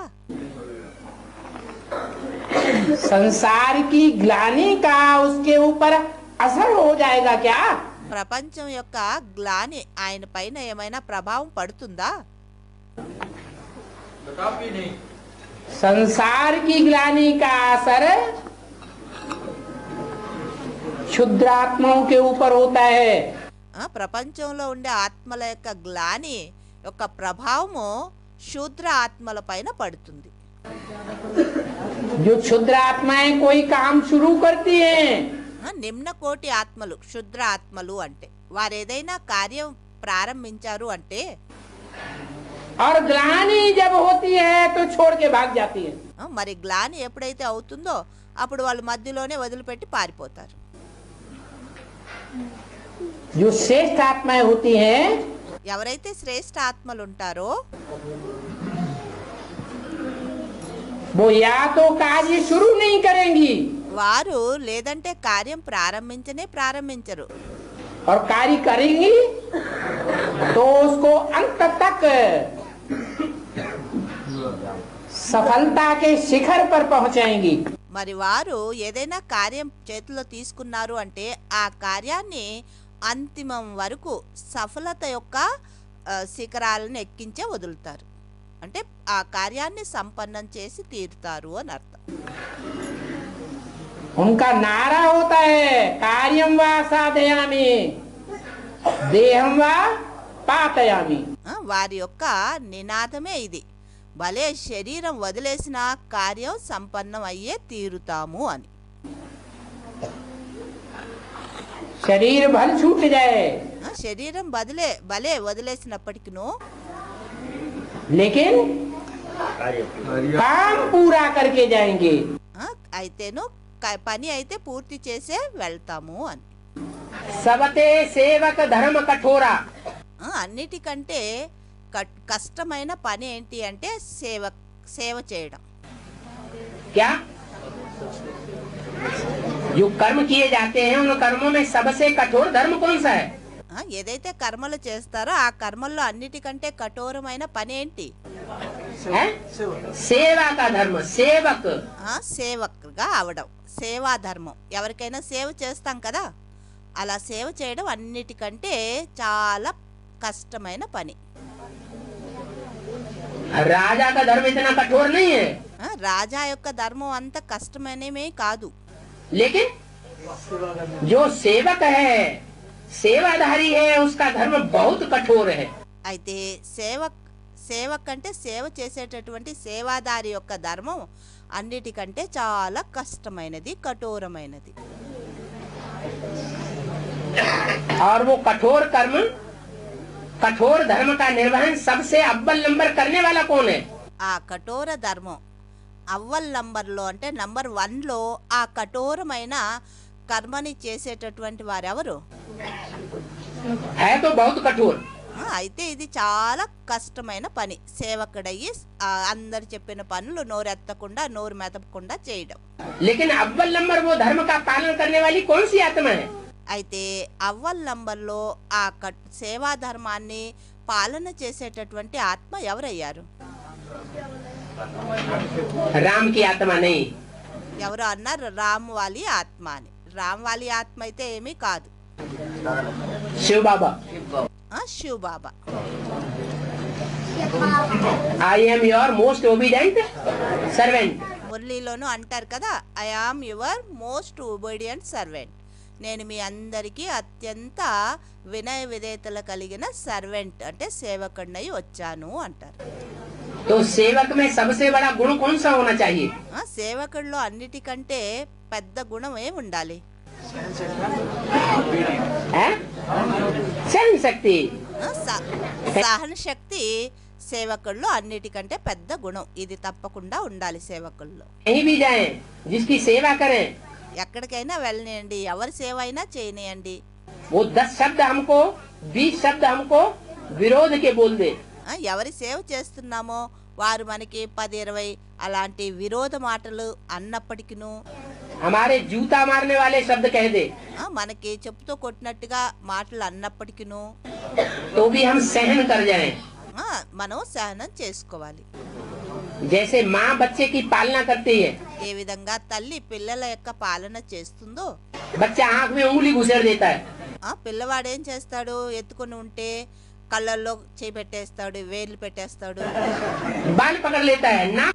संसार की ग्लानि का उसके ऊपर असर हो जाएगा क्या? ప్రపంచం యొక్క గ్లాని ఆయన పైన ఏమైనా ప్రభావం పడుతుందా? संसार की ग्लानि का असर क्षुद्रात्माओं के ऊपर होता है। ప్రపంచంలో ఉండే ఆత్మల యొక్క గ్లాని యొక్క ప్రభావము శూద్ర ఆత్మల పైన పడుతుంది. जो क्षुद्र आत्माएं कोई काम शुरू करती हैं, నిమ్న కోటి ఆత్మలు క్షుద్ర ఆత్మలు అంటే వారు ఏదైనా కార్యం ప్రారంభించారు అంటే और ग्लानि जब होती है तो छोड़ के भाग जाती है। మరి గ్లాని ఎప్పుడైతే అవుతుందో అప్పుడు వాళ్ళు మధ్యలోనే వదిలిపెట్టి పారిపోతారు. जो श्रेष्ठ आत्माएं होती हैं, ఎవరైతే శ్రేష్ఠ ఆత్మలు ఉంటారో वो या तो कार्य शुरू नहीं करेंगी వారు లేదంటే కార్యం ప్రారంభించరు. और कार्य करेंगी तो उसको अंत तक सफलता के शिखर पर पहुंचाएंगी। మరి వారు ఏదైనా కార్యం చేతిలో తీసుకున్నారు అంటే ఆ కార్యాన్ని అంతిమం వరకు సఫలత యొక్క శిఖరాలను ఎక్కించే వదులుతారు. అంటే ఆ కార్యాన్ని సంపన్నం చేసి తీరుతారు అని అర్థం. उनका नारा होता है कार्यम वा साधयामि देहम वा पातयामि. వారి యొక్క నినాదమే ఇది, భలే శరీరం వదిలేసిన కార్యం సంపన్నం అయ్యే తీరుతాము అని. शरीर भल छूट जाए శరీరం భలే వదిలేసినప్పటికిను लेकिन काम पूरा करके जाएंगे. అయితేను పని అయితే పూర్తి చేసే వెళ్తాము అని. सबते सेवक धर्म कठोरा. అన్నిటికంటే కష్టమైన పని ఏంటి అంటే సేవ చేయడం. क्या जो कर्म किए जाते हैं उन कर्मों में सबसे कठोर धर्म कौन सा है? ఏదైతే కర్మలు చేస్తారో ఆ కర్మల్లో అన్నిటికంటే కఠోరమైన పని ఏంటి? सेवा का धर्म. सेवक సేవకుగా అవడం, సేవా ధర్మం. ఎవరికైనా సేవ చేస్తాం కదా, అలా సేవ చేయడం అన్నిటికంటే చాలా కష్టమైన పని. राजा का धर्म इतना कठोर नहीं है, రాజా యొక్క ధర్మం అంత కష్టమైనమే కాదు. लेकिन जो सेवक है सेवाधारी है उसका धर्म बहुत कठोर है. అయితే సేవక్ అంటే సేవ చేసేటటువంటి సేవాదారి యొక్క ధర్మం అన్నిటికంటే చాలా కష్టమైనది, కఠోరమైనది. और वो कठोर कर्म कठोर धर्म का निर्वहन सबसे अव्वल नंबर करने वाला कौन है? ఆ కఠోర ధర్మం అవ్వల్ నంబర్లో అంటే నంబర్ 1లో ఆ కఠోరమైన కర్మని చేసేటటువంటి వారెవరు? है तो बहुत कठोर. అయితే ఇది చాలా కష్టమైన పని. సేవకుడయ్యి అందరు చెప్పిన పనులు నోరెత్తకుండా నోరు మెదపకుండా చేయడం. लेकिन अव्वल नंबर वो धर्म का पालन करने वाली कौन सी आत्मा है? అయితే అవ్వల్ నంబర్లో ఆ సేవా ధర్మాన్ని పాలన చేసేటటువంటి ఆత్మ ఎవరయ్యారు? राम की आत्मा नहीं. ఎవరు అన్నారు? రామ్ వాలి ఆత్మ అని. రామ్ వాలి ఆత్మ అయితే ఏమీ కాదు, शिव बाबा. శివ్ బాబా. I am your most obedient servant. మురళీలోను అంటారు కదా, I am your most obedient servant. నేను మీ అందరికీ అత్యంత వినయ విధేయతలు కలిగిన సర్వెంట్ అంటే సేవకుడినై వచ్చాను అంటారు. तो सेवक में सबसे बड़ा गुण कौन सा होना चाहिए? సేవకుడిలో అన్నిటికంటే పెద్ద గుణం ఏమి ఉండాలి? सहन शक्ति. సహన శక్తి సేవకుల్లో అన్నిటికంటే పెద్ద గుణం. ఇది తప్పకుండా ఉండాలి సేవకుల్లో. कहीं भी जाएं, जिसकी सेवा करें ఎక్కడికైనా వెళ్ళనియండి, ఎవరి సేవ అయినా చేయనియండి, वो 10 शब्द हमको 20 शब्द हमको विरोध के बोल दे. ఎవరి సేవ చేస్తున్నామో వారు మనకి 10-20 అలాంటి విరోధ మాటలు అన్నప్పటికిను, हमारे जूता मारने वाले शब्द कह दे మనకి చెప్పుతో కొట్టినట్టుగా మాటలు అన్నప్పటికిను तो भी हम सहन कर जाएं. మనం సహనం చేసుకోవాలి. जैसे माँ बच्चे की पालना करती है, ఏ విధంగా తల్లి పిల్లల యొక్క పాలన చేస్తుందో, बच्चा आँख में उंगली घुसेड़ देता है, పిల్లవాడు ఏం చేస్తాడు? ఎత్తుకొని ఉంటే కళ్ళల్లో చేయి పెట్టేస్తాడు, వేలు పెట్టేస్తాడు, बाल पकड़ लेता है, नाक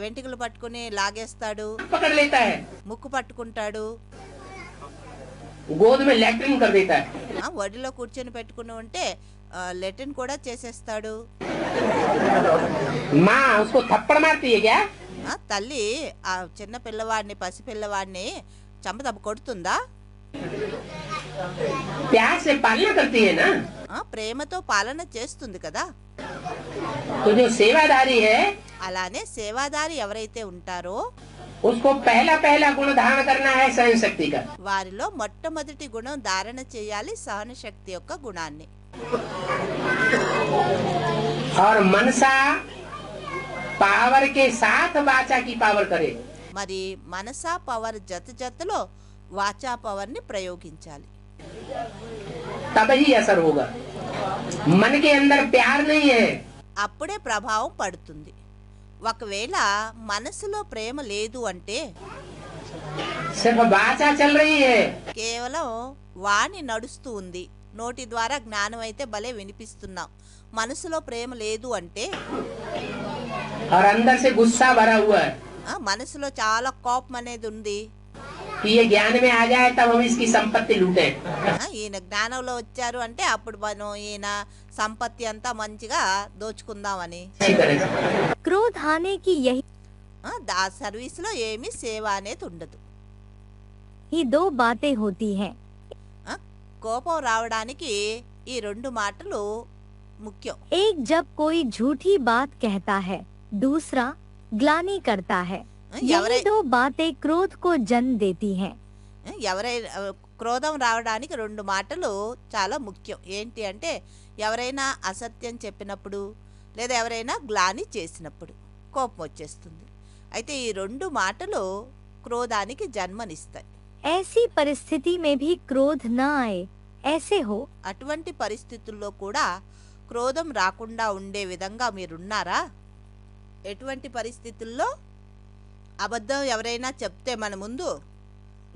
వెంట్రుకలు పట్టుకుని లాగేస్తాడు, पकड़ लेता है, ముక్కు పట్టుకుంటాడు, गोद में लैट्रिन कर देता है. వడిలో కూర్చొని పెట్టుకుని ఉంటే లెటిన్ కూడా చేసేస్తాడు. माँ उसको थप्पड़ मारती है क्या? తల్లి ఆ చిన్న పిల్లవాడిని, పసి పిల్లవాడిని చంపదెబ్బ కొడుతుందా? प्यार से पालना करती है ना. ప్రేమతో పాలన చేస్తుంది కదా. तो जो सेवादारी है అలానే సేవాదారి ఎవరైతే ఉంటారో उसको पहला गुण धारण करना है सहन शक्ति का. వారిలో మొట్టమొదటి గుణం ధారణ చేయాలి, సహన శక్తి యొక్క గుణాన్ని. और मनसा पावर के साथ वाचा की पावर करे. మరి మనసా పవర్ జతలో వాచా పవర్ ని ప్రయోగించాలి. तब ही असर होगा. मन के अंदर प्यार नहीं है, అప్పుడే ప్రభావం పడుతుంది. ఒకవేళ మనసులో ప్రేమ లేదు అంటే सिर्फ वाचा चल रही है, కేవలం వాణి నడుస్తూ ఉంది, నోటి ద్వారా జ్ఞానం అయితే భలే వినిపిస్తున్నాం, మనసులో ప్రేమ లేదు అంటే और अंदर से गुस्सा भरा हुआ है మనసులో చాలా కోపం అనేది ఉంది, कि ये ज्ञान में आ जाए तब हम इसकी संपत्ति लूटे। ఈయన జ్ఞానంలో వచ్చారు అంటే అప్పుడు మనం ఈయన సంపత్తి అంతా మంచిగా దోచుకుందామని. अच्छी तरह से क्रोध आने की यही ఆ సర్వీస్లో ఏమీ సేవ అనేది ఉండదు. ही दो बातें होती हैं। కోపం రావడానికి ఈ రెండు మాటలు ముఖ్యం. एक जब कोई झूठी बात कहता है, दूसरा ग्लानि करता है। यही ఎవరై दो बातें क्रोध को जन्म देती हैं। ఎవరైనా క్రోధం రావడానికి రెండు మాటలు చాలా ముఖ్యం. ఏంటి అంటే ఎవరైనా అసత్యం చెప్పినప్పుడు లేదా ఎవరైనా గ్లాని చేసినప్పుడు కోపం వచ్చేస్తుంది. అయితే ఈ రెండు మాటలు క్రోధానికి జన్మనిస్తాయి. ऐसी परिस्थिति में भी क्रोध न आए, ऐसे हो। అటువంటి పరిస్థితుల్లో కూడా క్రోధం రాకుండా ఉండే విధంగా మీరున్నారా? ఎటువంటి పరిస్థితుల్లో? అబద్ధం ఎవరైనా చెప్తే మన ముందు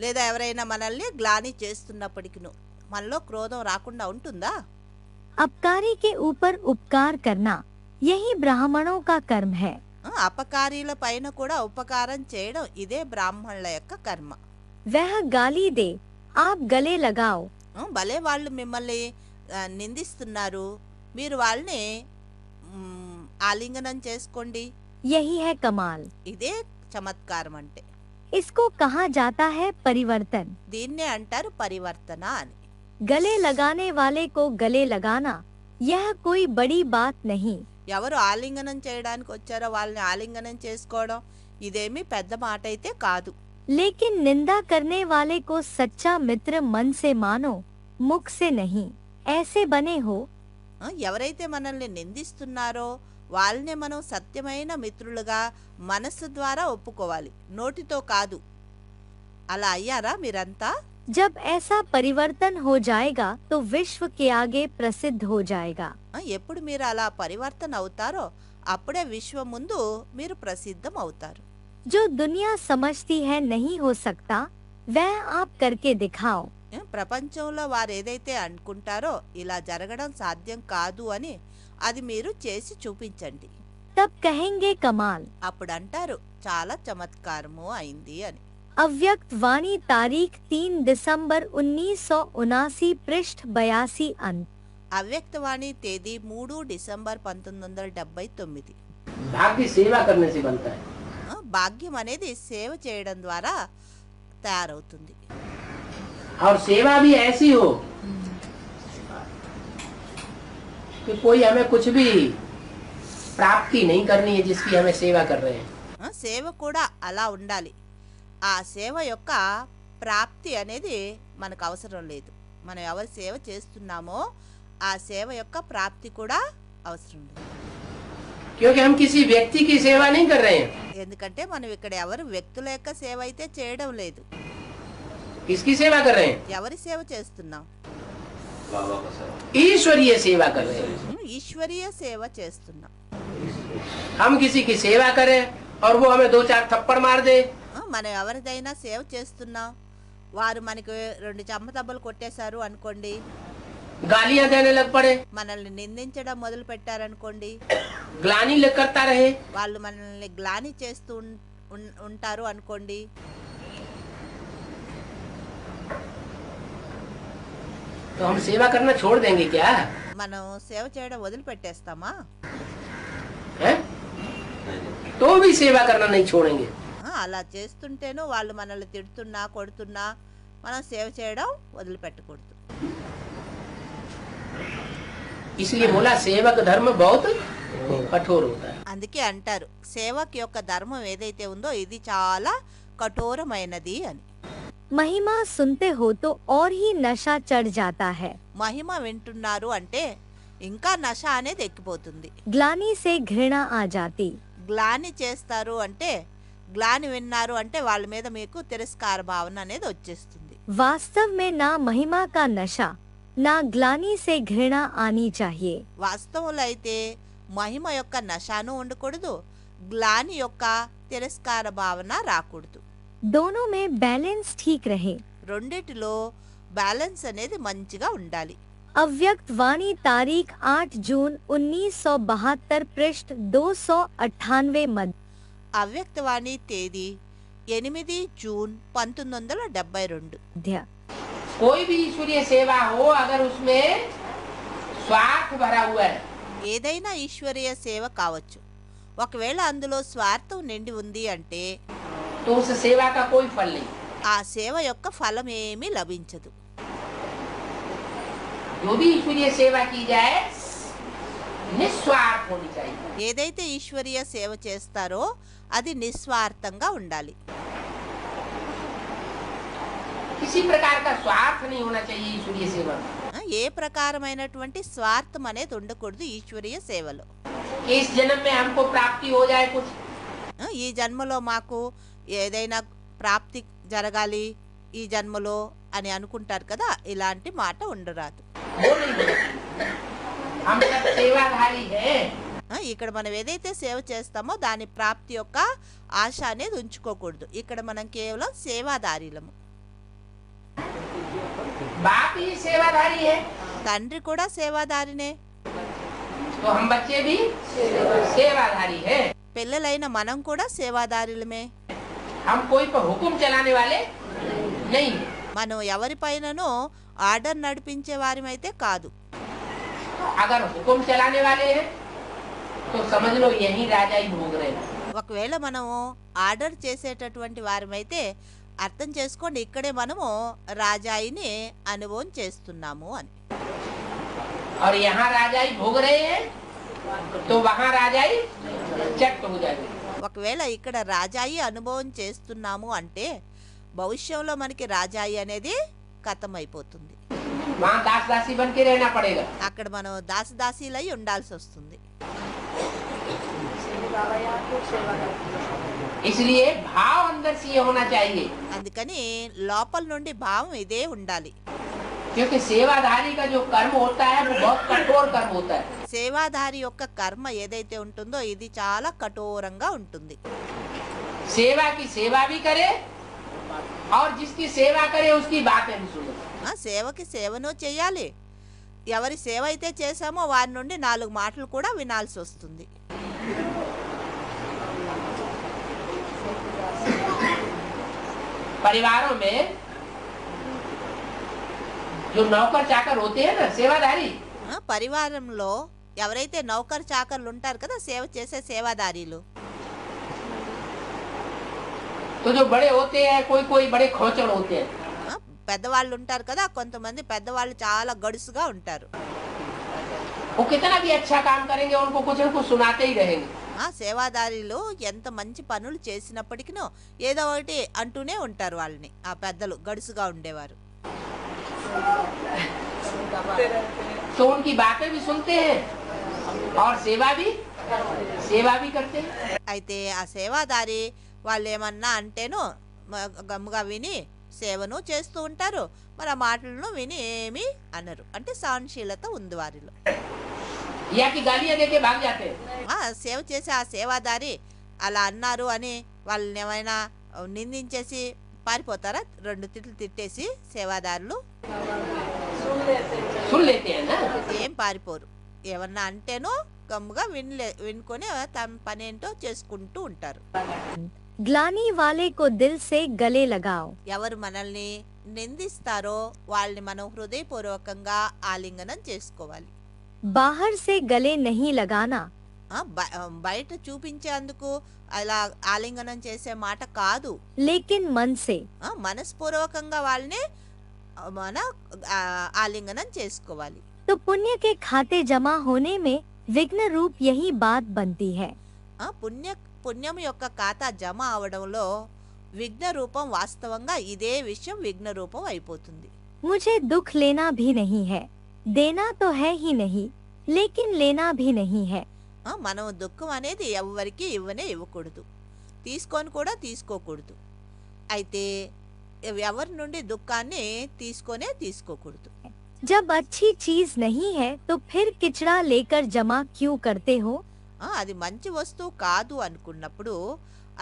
లేదా ఎవరైనా మనల్ని గ్లాని చేస్తున్నప్పటికిను మనలో క్రోధం రాకుండా ఉంటుందా? अपकारी के ऊपर उपकार करना, यही ब्राह्मणों का कर्म है। అపకారీల పైన కూడా ఉపకారం చేయడం ఇదే బ్రాహ్మణుల యొక్క కర్మ. वह गाली दे, आप गले लगाओ। భలే వాళ్ళు మిమ్మల్ని నిందిస్తున్నారు, మీరు వాళ్ళని ఆలింగనం చేసుకోండి. यही है कमाल। ఇదే చమత్కారం అంటే. इसको कहा जाता है परिवर्तन। దీన్నే అంటారు పరివర్తన అని. गले लगाने वाले को गले लगाना, यह कोई बड़ी बात नहीं। ఎవరు ఆలింగనం చేయడానికి వచ్చారో వాళ్ళని ఆలింగనం చేసుకోవడం ఇదేమీ పెద్ద మాట అయితే కాదు. लेकिन निंदा करने वाले को सच्चा मित्र मन से मानो, मुख से नहीं। ऐसे बने हो। ఎవరైతే మనల్ని నిందిస్తున్నారో వాళ్ళనే మనం సత్యమైన మిత్రులుగా మనస్సు ద్వారా ఒప్పుకోవాలి, నోటితో కాదు. అలా అయ్యారా మీరంతా? जब ऐसा परिवर्तन हो जाएगा तो विश्व के आगे प्रसिद्ध हो जाएगा। ఎప్పుడు మీరు అలా పరివర్తన అవుతారో అప్పుడే విశ్వం ముందు మీరు ప్రసిద్ధం అవుతారు. जो दुनिया समझती है नहीं हो सकता, वह आप करके दिखाओ। ప్రపంచంలో వారు ఏదైతే అనుకుంటారో ఇలా జరగడం సాధ్యం కాదు అని అది మీరు చేసి చూపించండి. तब कहेंगे कमाल। అప్పుడు అంటారు చాలా చమత్కారము అయింది అని. अव्यक्त वाणी तारीख 3 दिसंबर 1979 पृष्ठ 82 अंत। అవ్యక్తవాణి తేదీ 3 డిసెంబర్ 1979. भाग्य सेवा करने से बनता है। భాగ్యం అనేది సేవ చేయడం ద్వారా తయారవుతుంది. और सेवा भी ऐसी हो कि कोई हमें कुछ भी प्राप्ति नहीं करनी है जिसकी हमें सेवा कर रहे हैं। సేవ కూడా అలా ఉండాలి. ఆ సేవ యొక్క ప్రాప్తి అనేది మనకు అవసరం లేదు. మనం ఎవరి సేవ చేస్తున్నామో ఆ సేవ యొక్క ప్రాప్తి కూడా అవసరం లేదు. क्योंकि हम किसी व्यक्ति की सेवा नहीं कर रहे हैं। ఎందుకంటే మనం ఇక్కడ ఎవరు వ్యక్తుల యొక్క సేవ అయితే చేయడం లేదు. किसकी सेवा कर रहे हैं? ఎవరి సేవ చేస్తున్నాం? ईश्वरीय सेवा कर रहे हैं। ఈశ్వరీయ సేవ చేస్తున్నాం. हम किसी की सेवा करें और वो हमें 2-4 थप्पड़ मार दे, మనం ఎవరిదైనా సేవ చేస్తున్నాం, వారు మనకి 2 చెంపదెబ్బలు కొట్టేశారు అనుకోండి, गालियां देने लग पड़े, మనల్ని నిందించడం మొదలు పెట్టారనుకోండి, ग्लानि करता रहे, వాళ్ళు మనల్ని గ్లాని చేస్తూ ఉంటారు అనుకోండి, तो हम सेवा करना छोड़ देंगे क्या? మనం సేవ చేయడం వదిలిపెట్టేస్తామా? हैं? तो भी सेवा करना नहीं छोड़ेंगे। అలా చేస్తుంటేనూ వాళ్ళు మనల్ని తిడుతున్నా కొడుతున్నా మనం సేవ చేయడం వదిలిపెట్టకూడదు. इसलिए बोला सेवक धर्म बहुत कठोर होता है। అందుకే అంటారు సేవక్ యొక్క ధర్మం ఏదైతే ఉందో ఇది చాలా కఠోరమైనది అని. महिमा सुनते हो तो और ही नशा चढ़ जाता है। మహిమ వింటున్నారు అంటే ఇంకా నశ అనేది ఎక్కిపోతుంది. ग्लानि से घृणा आ जाती। గ్లాని చేస్తారు అంటే గ్లాని విన్నారు అంటే వాళ్ళ మీద మీకు తిరస్కార భావన అనేది వచ్చేస్తుంది. वास्तव में ना महिमा का नशा, ना ग्लानि से घृणा आनी चाहिए। వాస్తవంలో అయితే మహిమ యొక్క నశాను ఉండకూడదు, గ్లాని యొక్క తిరస్కార భావన రాకూడదు. दोनों में बैलेंस ठीक रहे। రెండిటిలో బ్యాలెన్స్ అనేది మంచిగా ఉండాలి. अव्यक्त वाणी तारीख 8 जून 1972 पृष्ठ 298 అవ్యక్తవాణి తేదీ 8 జూన్ 1972. मध्य। कोई भी ईश्वरीय सेवा हो अगर उसमें स्वार्थ भरा हुआ है ఏదైనా ఈశ్వరీయ సేవ కావచ్చు, ఒకవేళ అందులో స్వార్థం నిండి ఉంది అంటే तो उस सेवा का कोई फल नहीं। ఆ సేవ యొక్క ఫలం ఏమీ లభించదు. जो भी ईश्वरीय सेवा की जाए निस्वार्थ होनी चाहिए। ఏదైతే ఈశ్వరీయ సేవ చేస్తారో అది నిస్వార్థంగా ఉండాలి. किसी प्रकार का स्वार्थ नहीं होना चाहिए ईश्वरीय सेवा में। ఏ ప్రకారమైనటువంటి స్వార్థం అనేది ఉండకూడదు ఈశ్వరీయ సేవలో. कि इस जन्म में हमको प्राप्ति हो जाए कुछ, ఈ జన్మలో మాకు ఏదైనా ప్రాప్తి జరగాలి ఈ జన్మలో అని అనుకుంటారు కదా, ఇలాంటి మాట ఉండరాదు. वो नहीं होना चाहिए। हम सब सेवाधारी हैं। ఇక్కడ మనం ఏదైతే సేవ చేస్తామో దాని ప్రాప్తి యొక్క ఆశ అనేది ఉంచుకోకూడదు. ఇక్కడ మనం కేవలం సేవాదారీలము. बाप ही सेवाधारी है తండ్రి కూడా సేవాదారినే. तो हम बच्चे भी सेवाधारी हैं। పిల్లలైన మనం కూడా సేవాదారులమే. हम कोई पर हुक्म चलाने वाले नहीं हैं। మనం ఎవరిపైననో ఆర్డర్ నడిపించే వారిమైతే కాదు. अगर हुक्म चलाने वाले हैं तो समझ लो यही राजा ही भोग रहे हैं। ఒకవేళ మనము ఆర్డర్ చేసేటటువంటి వారమైతే అర్థం చేసుకోండి, ఇక్కడే మనము రాజాయిని అనుభవం చేస్తున్నాము అని. और यहाँ राजा ही भोग रहे हैं तो वहाँ राजा ही चट हो जाएंगे। ఒకవేళ ఇక్కడ రాజాయి అనుభవం చేస్తున్నాము అంటే భవిష్యంలో మనకి రాజాయి అనేది ఖతమైపోతుంది. वहाँ दास दासी बन के रहना पड़ेगा। అక్కడ మనం దాసదాసీలై ఉండాల్సి వస్తుంది. इसलिए भाव अंदर से ये होना चाहिए, అందుకని లోపల నుండి భావం ఇదే ఉండాలి. क्योंकि सेवाधारी का जो कर्म होता है वो बहुत कठोर कर्म होता है। సేవాధారి యొక్క కర్మ ఏదైతే ఉంటుందో ఇది చాలా కఠోరంగా ఉంటుంది. सेवा की सेवा भी करे और जिसकी सेवा करे उसकी बातें भी सुने। సేవకి సేవను చేయాలి, ఎవరి సేవ అయితే చేశామో వారి నుండి 4 మాటలు కూడా వినాల్సి వస్తుంది. परिवारों में जो नौकर चाकर होते हैं ना सेवाधारी, పరివారంలో ఎవరైతే నౌకర్ చాకర్లు ఉంటారు కదా సేవ చేసే సేవాదారీలు, तो जो बड़े होते हैं कोई कोई बड़े खोचड़ होते हैं। పెద్దవాళ్ళు ఉంటారు కదా, కొంతమంది పెద్దవాళ్ళు చాలా గడుసుగా ఉంటారు. वो कितना भी अच्छा काम करेंगे उनको कुछ न कुछ सुनाते ही रहेंगे। సేవాదారీలు ఎంత మంచి పనులు చేసినప్పటికీ ఏదో ఒకటి అంటూనే ఉంటారు వాళ్ళని, ఆ పెద్దలు గడుసుగా ఉండేవారు. तो उनकी बातें भी सुनते हैं और सेवा भी करते हैं। అయితే ఆ సేవాదారి వాళ్ళు ఏమన్నా అంటేనో గమ్ముగా విని సేవను చేస్తూ ఉంటారు, మరి ఆ మాటలను విని ఏమి అనరు. అంటే సహనశీలత ఉంది వారిలో. या कि गालियां देके भाग जाते हैं। సేవ చేసే ఆ సేవాదారి అలా అన్నారు అని వాళ్ళని ఏమైనా నిందించేసి పారిపోతారా? 2 తిట్లు తిట్టేసి సేవాదారులు सुन लेते हैं ना। ఏం పారిపోరు, ఏమన్నా అంటేనో గమ్ముగా వినుకొని తమ పనేంటో చేసుకుంటూ ఉంటారు. ग्लानी वाले को दिल से गले लगाओ। ఎవరు మనల్ని నిందిస్తారో వాళ్ళని మనం హృదయపూర్వకంగా ఆలింగనం చేసుకోవాలి. बाहर से गले नहीं लगाना। బయట చూపించేందుకు అలా ఆలింగనం చేసే మాట కాదు, लेकिन मन से। మనస్పూర్వకంగా వాళ్ళని మన ఆలింగనం చేసుకోవాలి. तो पुण्य के खाते जमा होने में विघ्न रूप यही बात बनती है। పుణ్యం యొక్క ఖాతా జమ అవడంలో విఘ్న రూపం వాస్తవంగా ఇదే విషయం విఘ్న రూపం అయిపోతుంది. मुझे दुख लेना भी नहीं है, देना तो है ही नहीं, लेकिन लेना भी नहीं है। మనం దుఃఖం అనేది ఎవరికి ఇవ్వకూడదు, తీసుకొని కూడా తీసుకోకూడదు. అయితే ఎవరి నుండి దుఃఖాన్ని తీసుకోకూడదు. जब अच्छी चीज नहीं है तो फिर किचड़ा लेकर जमा क्यों करते हो? అది మంచి వస్తువు కాదు అనుకున్నప్పుడు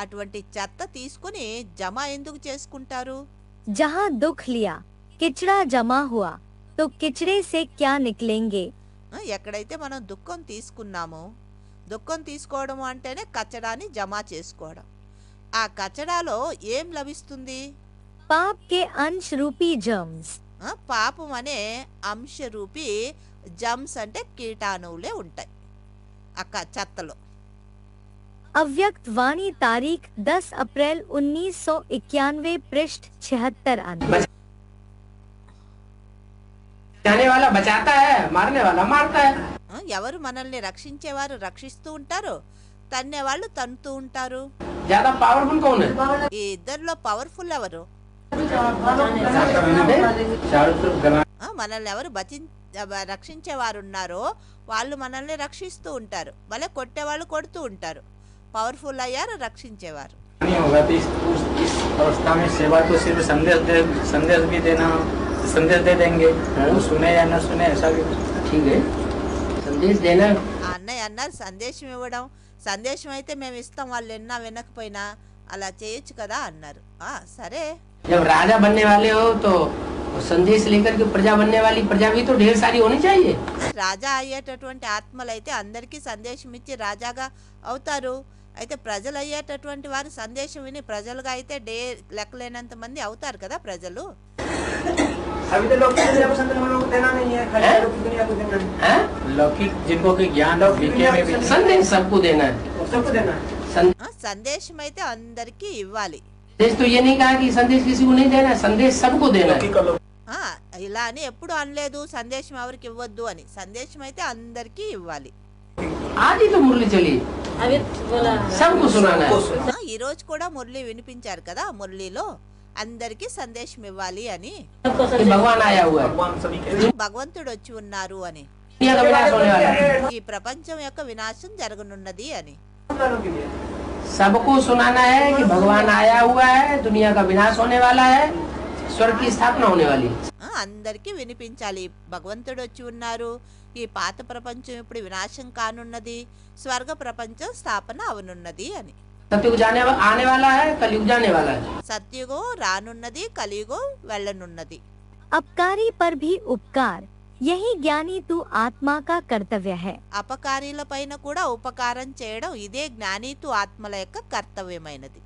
అటువంటి చెత్త తీసుకుని జమ ఎందుకు చేసుకుంటారు? जहाँ दुख लिया किचड़ा जमा हुआ तो किचड़े से क्या निकलेंगे। ఎక్కడైతే మనం దుఃఖం తీసుకున్నామో, దుఃఖం తీసుకోవడం అంటేనే కచడాని జమ చేసుకోవడం. ఆ కచడాలో ఏం లభిస్తుంది? पाप के अंश रूपी जर्म्स। పాపం అనే అంశరూపి జమ్స్ అంటే కీటాణువులే ఉంటాయి ఆ చెత్తలో. अव्यक्त वाणी तारीख 10 अप्रैल 1991 पृष्ठ 76 अंक। बचाने वाला बचाता है, मारने वाला मारता है। ఎవరు మనల్ని రక్షించేవారు రక్షిస్తూ ఉంటారు, తన్నేవాళ్ళు తన్నుతూ ఉంటారు. ज्यादा पावरफुल कौन है? ఈ ఇద్దరిలో పవర్ఫుల్ ఎవరు? మనల్ని ఎవరు రక్షించేవారు ఉన్నారో వాళ్ళు మనల్ని రక్షిస్తూ ఉంటారు, భలే కొట్టేవాళ్ళు కొడుతూ ఉంటారు. పవర్ఫుల్ అయ్యారు రక్షించేవారు. अवस्था में सेवा तो सिर्फ संदेश भी देना, संदेश दे देंगे, वो सुने या न सुने ऐसा भी ठीक है। संदेश देना, అన్నయ్య అన్నారు సందేశం ఇవ్వడం. సందేశం అయితే మేము ఇస్తాం, వాళ్ళు విన్నా వినకపోయినా అలా చేయొచ్చు కదా అన్నారు. సరే. जब राजा बनने वाले हो तो संदेश लेकर के प्रजा बनने वाली प्रजा भी तो ढेर सारी होनी चाहिए। రాజా అయ్యేటటువంటి ఆత్మలైతే అందరికీ సందేశం ఇచ్చి రాజాగా అవుతారు. అయితే ప్రజలు అయ్యేటటువంటి వారు సందేశం విని ప్రజలుగా అయితే లెక్కలేనంత మంది అవుతారు కదా ప్రజలు. अभी तो लौकिक दुनिया को संत लोगों को देना नहीं है, खाली लौकिक दुनिया को देना है। लौकिक जिनको कि ज्ञान में भी संदेश सबको देना है, सबको देना है। సందేశం అయితే అందరికీ ఇవ్వాలి. संदेश तो ये नहीं कहा कि संदेश किसी को नहीं देना है, संदेश सबको देना है। ఇలా అని ఎప్పుడు అనలేదు సందేశం ఎవరికి ఇవ్వద్దు అని. సందేశం అయితే అందరికీ ఇవ్వాలి. आज ही तो मुरली चली, सबको सुनाना है। ఈ రోజు కూడా మురళి వినిపించారు కదా, మురళిలో అందరికీ సందేశం ఇవ్వాలి అని, कि भगवान आया हुआ है, భగవంతుడు వచ్చి ఉన్నారు అని, दुनिया का विनाश होने वाला है। ఈ ప్రపంచం యొక్క వినాశం జరగనున్నది అని सबको सुनाना है कि भगवान आया हुआ है, दुनिया का विनाश होने वाला है, स्वर्ग की स्थापना होने वाली है। అందరికీ వినిపించాలి. భగవంతుడు వచ్చి ఉన్నారు, ఈ పాత ప్రపంచం ఇప్పుడు వినాశం కానున్నది, స్వర్గ ప్రపంచం స్థాపన అవనున్నది అని. सत्युग आने वाला है, कलयुग जाने वाला है। సత్యుగం రానున్నది, కలియుగం వెళ్ళనున్నది. अपकारी पर भी उपकार, यही ज्ञानी तू आत्मा का कर्तव्य है। అపకారీల పైన కూడా ఉపకారం చేయడం ఇదే జ్ఞానీతు ఆత్మల యొక్క కర్తవ్యమైనది.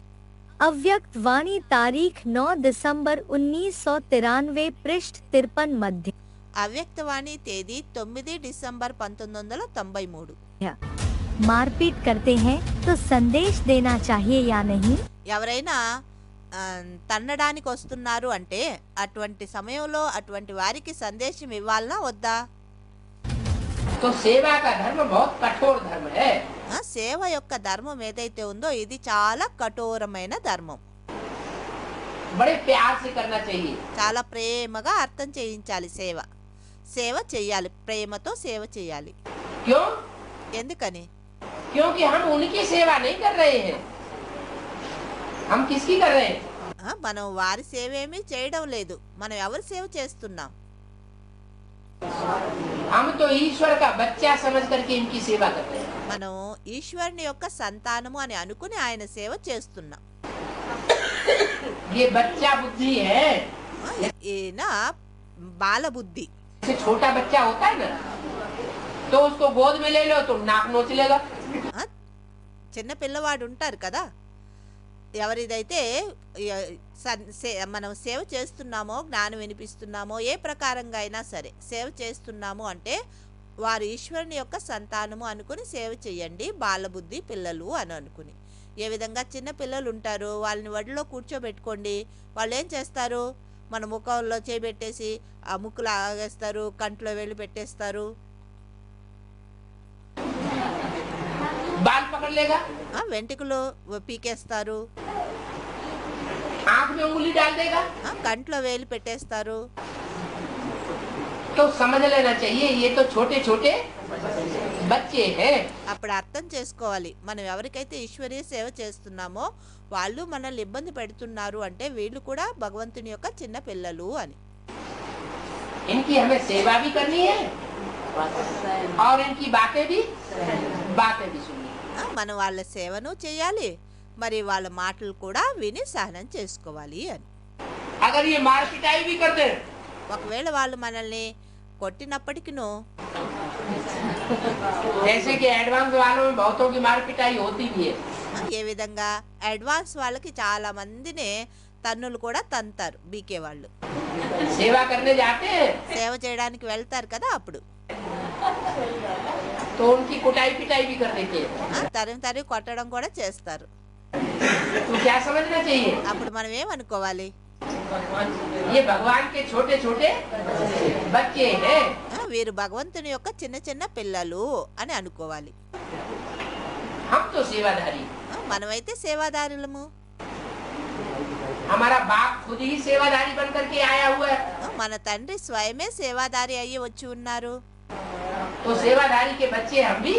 अव्यक्त वाणी तारीख 9 दिसंबर 1993 पृष्ठ 53 मध्य। అవ్యక్తవాణి తేదీ 9 డిసెంబర్ 1993. मारपीट करते हैं तो संदेश देना चाहिए या नहीं। ఎవరైనా తన్నడానికి వస్తున్నారు అంటే అటువంటి సమయంలో అటువంటి వారికి సందేశం ఇవ్వాలనా వద్దా? तो सेवा का धर्म बहुत कठोर धर्म है। సేవ యొక్క ధర్మం ఏదైతే ఉందో ఇది చాలా కఠోరమైన ధర్మం. बड़े प्यार से करना चाहिए। చాలా ప్రేమగా అర్థం చేయించాలి. సేవ చెయ్యాలి, ప్రేమతో సేవ చేయాలి. क्यों? ఎందుకని? क्योंकि हम उनकी सेवा नहीं कर रहे हैं, हम किसकी कर रहे हैं? మనం వారి సేవ ఏమీ చేయడం లేదు, మనం ఎవరి సేవ చేస్తున్నాం? हम तो ईश्वर का बच्चा समझ करके इनकी सेवा करते हैं। మనం ఈశ్వరుని యొక్క సంతానము అని అనుకుని ఆయన సేవ చేస్తున్నాం. ये बच्चा बुद्धि है। ఈయన బాలబుద్ధి. जैसे छोटा बच्चा होता है ना, तो उसको गोद में ले लो तो नाक नोच लेगा। చిన్న పిల్లవాడు ఉంటారు కదా, ఎవరిదైతే మనం సేవ చేస్తున్నామో, జ్ఞానం వినిపిస్తున్నామో, ఏ ప్రకారంగా అయినా సరే సేవ చేస్తున్నాము అంటే వారు ఈశ్వరుని యొక్క సంతానము అనుకుని సేవ చేయండి, బాలబుద్ధి పిల్లలు అని అనుకుని. ఏ విధంగా చిన్న పిల్లలు ఉంటారు, వాళ్ళని వడిలో కూర్చోబెట్టుకోండి, వాళ్ళు ఏం చేస్తారు, మన ముఖంలో చేపెట్టేసి ఆ ముక్కులు ఆగేస్తారు, కంట్లో వెళ్ళి పెట్టేస్తారు, बाल पकड़ लेगा, వెంట్రుకలు పీకేస్తారు, आंख में उंगली डाल देगा। కంట్లో వేలు పెట్టేస్తారు. तो समझ लेना चाहिए ये तो छोटे छोटे बच्चे हैं। అప్పుడు అర్థం చేసుకోవాలి, మనం ఎవరికైతే ఈశ్వరీయ సేవ చేస్తున్నామో వాళ్ళు మనల్ని ఇబ్బంది పెడుతున్నారు అంటే వీళ్ళు కూడా భగవంతుని యొక్క చిన్న పిల్లలు అని. इनकी हमें सेवा भी करनी है और इनकी बातें भी सुननी। మనం వాళ్ళ సేవను చేయాలి, మరి వాళ్ళ మాటలు కూడా విని సహనం చేసుకోవాలి అని. अगर ये मार पिटाई भी कर दे, ఒకవేళ వాళ్ళు మనల్ని కొట్టినప్పటికినూ, जैसे कि एडवांस वालों में बहुतों की मार पिटाई होती भी है, ఏ విధంగా అడ్వాన్స్ వాళ్ళకి చాలా మందినే తన్నులు కూడా తంతారు బీకే వాళ్ళు. सेवा करने जाते हैं సేవ చేయడానికి వెళ్తారు కదా, అప్పుడు तो उनकी कुटाई पिटाई भी कर देते हैं। తరిమి తరిమి కొట్టడం కూడా చేస్తారు. तो क्या समझना चाहिए, అప్పుడు మనం ఏమనుకోవాలి? ये भगवान के छोटे छोटे बच्चे हैं। వీరు భగవంతుని యొక్క చిన్న చిన్న పిల్లలు అని అనుకోవాలి. हम तो सेवाधारी, మనమైతే సేవాదారులము. हमारा बाप खुद ही सेवाधारी बन करके आया हुआ है, మన తండ్రి స్వయమే సేవాదారి అయ్యి వచ్చి ఉన్నారు. तो सेवाधारी के बच्चे हम भी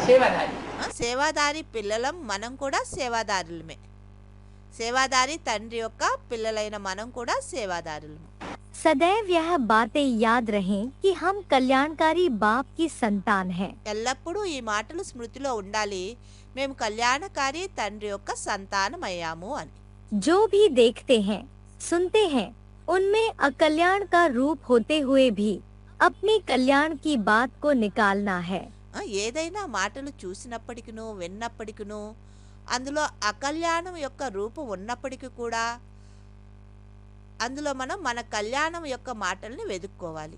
सेवाधारी। సేవాదారి పిల్లలం, మనం కూడా సేవాదారులమే. సేవాదారి తండ్రి యొక్క పిల్లలైన మనం కూడా సేవాదారులము. सदैव यह बातें याद रहें कि हम कल्याणकारी बाप की संतान हैं। ఎల్లప్పుడూ ఈ మాటలు స్మృతిలో ఉండాలి, మేము కళ్యాణకారి తండ్రి యొక్క సంతానమయ్యాము అని. जो भी देखते हैं सुनते हैं उनमें अकल्याण का रूप होते हुए भी अपने कल्याण की बात को निकालना है। ఏదైనా మాటలు చూసినప్పటికినూ విన్నప్పటికినూ అందులో అకల్యాణం యొక్క రూపం ఉన్నప్పటికీ కూడా అందులో మనం మన కళ్యాణం యొక్క మాటల్ని వెతుక్కోవాలి.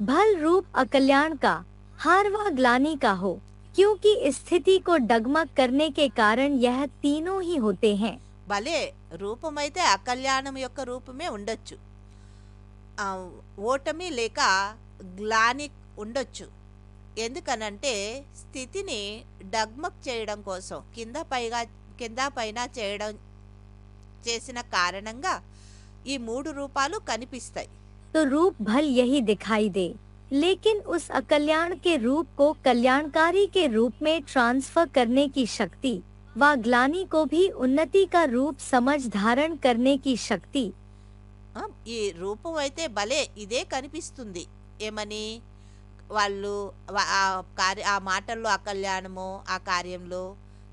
भल रूप अकल्याण का हार व ग्लानि का हो, क्योंकि स्थिति को डगमग करने के कारण यह तीनों ही होते हैं। భలే రూపమైతే అకల్యాణం యొక్క రూపమే ఉండొచ్చు, ఓటమి లేక గ్లాని ఉండొచ్చు. ఎందుకనంటే స్థితిని డగ్మగ్ చేయడం కోసం కింద పైన చేయడం చేసిన కారణంగా ఈ మూడు రూపాలు కనిపిస్తాయి. तो रूप भल यही दिखाई दे, लेकिन उस अकल्याण के रूप को कल्याणकारी के रूप में ट्रांसफर करने की शक्ति व ग्लानि को भी उन्नति का रूप समझ धारण करने की शक्ति। ఈ రూపం అయితే భలే ఇదే కనిపిస్తుంది. ఏమని వాళ్ళు ఆ మాటల్లో అకల్యాణము, ఆ కార్యంలో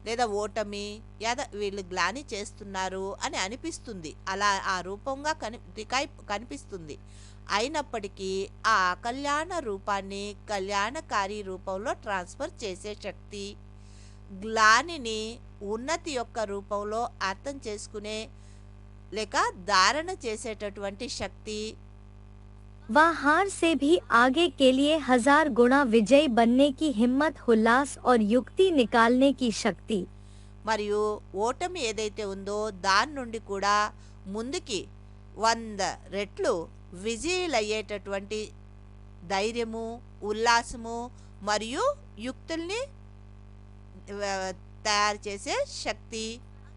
లేదా ఓటమి లేదా వీళ్ళు గ్లాని చేస్తున్నారు అని అనిపిస్తుంది. అలా ఆ రూపంగా కనిపిస్తుంది. అయినప్పటికీ ఆ అకల్యాణ రూపాన్ని కళ్యాణకారి రూపంలో ట్రాన్స్ఫర్ చేసే శక్తి, గ్లానిని ఉన్నతి యొక్క రూపంలో అర్థం చేసుకునే లేక ధారణ చేసేటటువంటి శక్తి, व हार से भी आगे के लिए 1000 गुना विजयी बनने की हिम्मत, उल्लास और युक्ति निकालने की शक्ति। మరియు ఓటమి ఏదైతే ఉందో దాని నుండి కూడా ముందుకి 100 రెట్లు విజయులయ్యేటటువంటి ధైర్యము, ఉల్లాసము మరియు యుక్తుల్ని తయారు చేసే శక్తి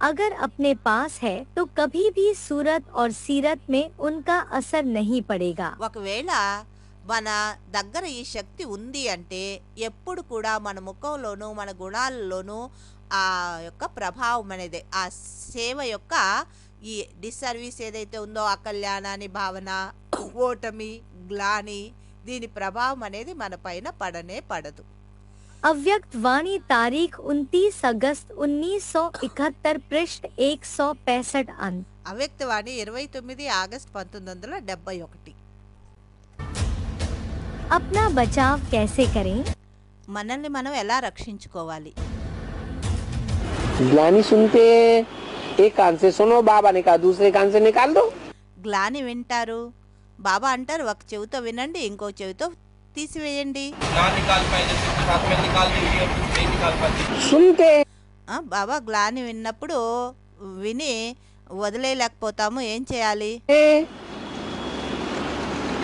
अगर अपने पास है तो कभी भी सूरत और सीरत में उनका असर नहीं पड़ेगा। ఒకవేళ మన దగ్గర ఈ శక్తి ఉంది అంటే ఎప్పుడు కూడా మన ముఖంలోనూ మన గుణాలలోనూ ఆ యొక్క ప్రభావం అనేది, ఆ సేవ యొక్క ఈ డిస్సర్వీస్ ఏదైతే ఉందో అకల్యాణాన్ని భావన, ఓటమి, గ్లాని, దీని ప్రభావం అనేది మన పైన పడనే పడదు. अव्यक्त वाणी तारीख 29 अगस्त 1971 पृष्ठ 165 अंक। అవ్యక్తవాణి 29 ఆగస్టు 1971. अपना बचाव कैसे करें? మనల్ని మనం ఎలా రక్షించుకోవాలి? ग्लानि सुनते एक कान से सुनो, बाबा ने कहा दूसरे कान से निकाल दो। గ్లాని వింటారు, బాబా అంటారు ఒక చెవితో వినండి, ఇంకో చెవితో తీసివేయండి. सुनते బాబా గ్లాని విన్నప్పుడు విని వదిలేయలేకపోతాము, ఏం చేయాలి?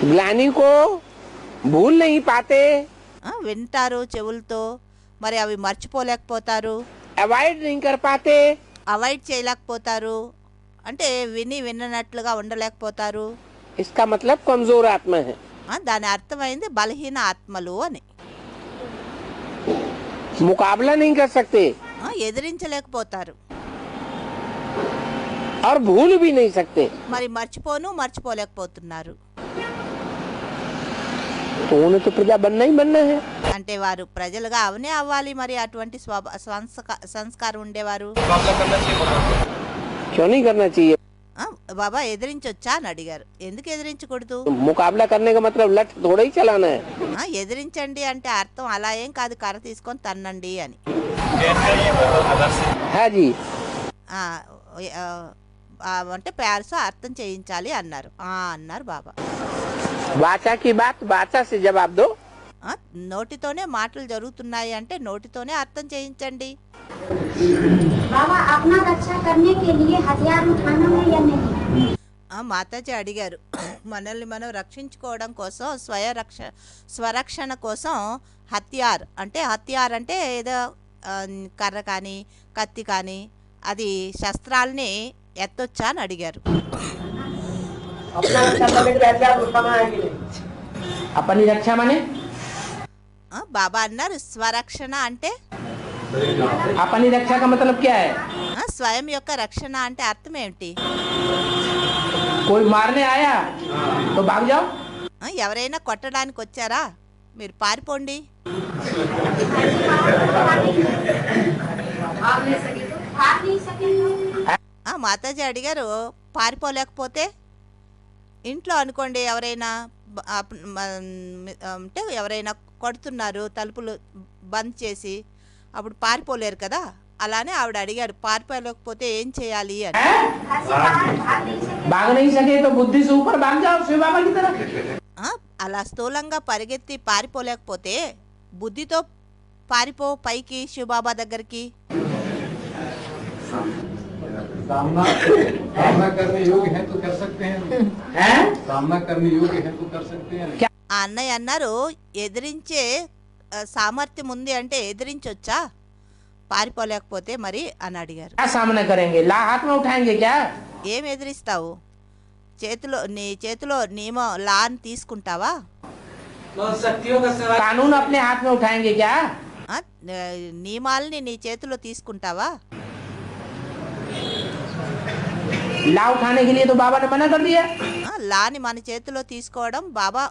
ग्लानि को भूल नहीं पाते, వింటారు చెవులతో, మరి అవి మర్చిపోలేకపోతారు, अवॉइड नहीं कर पाते, అవాయిడ్ చేయలేకపోతారు, అంటే విని విన్నట్లుగా ఉండలేకపోతారు. इसका मतलब कमजोर आत्मा है। దాని అర్థమైంది బలహీన ఆత్మలు అని. मुकाबला नहीं कर सकते ఎదిరించలేకపోతారు, और भूल भी नहीं सकते। మరి మర్చిపోలేకపోతున్నారు. तो उन्हें तो प्रजा बनना ही बनना है। అంటే వారు ప్రజలుగా అవనే అవ్వాలి, మరి అటువంటి సంస్కారం ఉండేవారు. क्यों नहीं करना चाहिए? బాబా ఎదిరించొచ్చా అని అడిగారు. ఎందుకు ఎదిరించకూడదు? मुकाबला करने का मतलब लठ थोड़ा ही चलाना है। ఎదిరించండి అంటే అర్థం అలా ఏం కాదు, కర్ర తీసుకొని తన్నండి అని. हाँ जी। అంటే ప్యార్స్ అర్థం చేయించాలి అన్నారు. అన్నారు బాబా. वाचा की बात वाचा से जवाब दो। నోటితోనే మాటలు జరుగుతున్నాయి అంటే నోటితోనే అర్థం చేయించండి. बाबा अपना रक्षा करने के लिए हथियार उठाना है या नहीं? మాతాజీ అడిగారు, మనల్ని మనం రక్షించుకోవడం కోసం స్వరక్షణ కోసం హత్యార్ అంటే ఏదో కర్ర కానీ కత్తి కానీ అది శస్త్రాల్ని ఎత్తొచ్చా అని అడిగారు. अपनी रक्षा माने బాబా అన్నారు స్వరక్షణ అంటే अपनी रक्षा का मतलब क्या है? స్వయం యొక్క రక్షణ అంటే అర్థం ఏమిటి? कोई मारने आया तो भाग जाओ। ఎవరైనా కొట్టడానికి వచ్చారా, మీరు పారిపోండి. మాతాజీ అడిగారు, పారిపోలేకపోతే ఇంట్లో అనుకోండి ఎవరైనా అంటే ఎవరైనా కొడుతున్నారు తలుపులు బంద్ చేసి, అప్పుడు పారిపోలేరు కదా. అలానే ఆవిడ అడిగారు, పారిపోలేకపోతే ఏం చేయాలి అని. అలా స్థూలంగా పరిగెత్తి పారిపోలేకపోతే బుద్ధితో పారిపో పైకి శివబాబా దగ్గరికి. सामना करने योग्य है तो कर सकते हैं। सामना करने योग्य है तो कर सकते हैं। ఆ అన్నయ్య అన్నారు, ఎదిరించే సామర్థ్యం ఉంది అంటే ఎదిరించొచ్చా, పారిపోలేకపోతే మరి అని అడిగారు. ఏం ఎదిరిస్తావు? నీ చేతిలో నియమం లాని తీసుకుంటావా? నియమాల్ని నీ చేతిలో తీసుకుంటావా? ला उठाने के लिए तो बाबा ने मना कर दिया। లాని మన చేతిలో తీసుకోవడం బాబా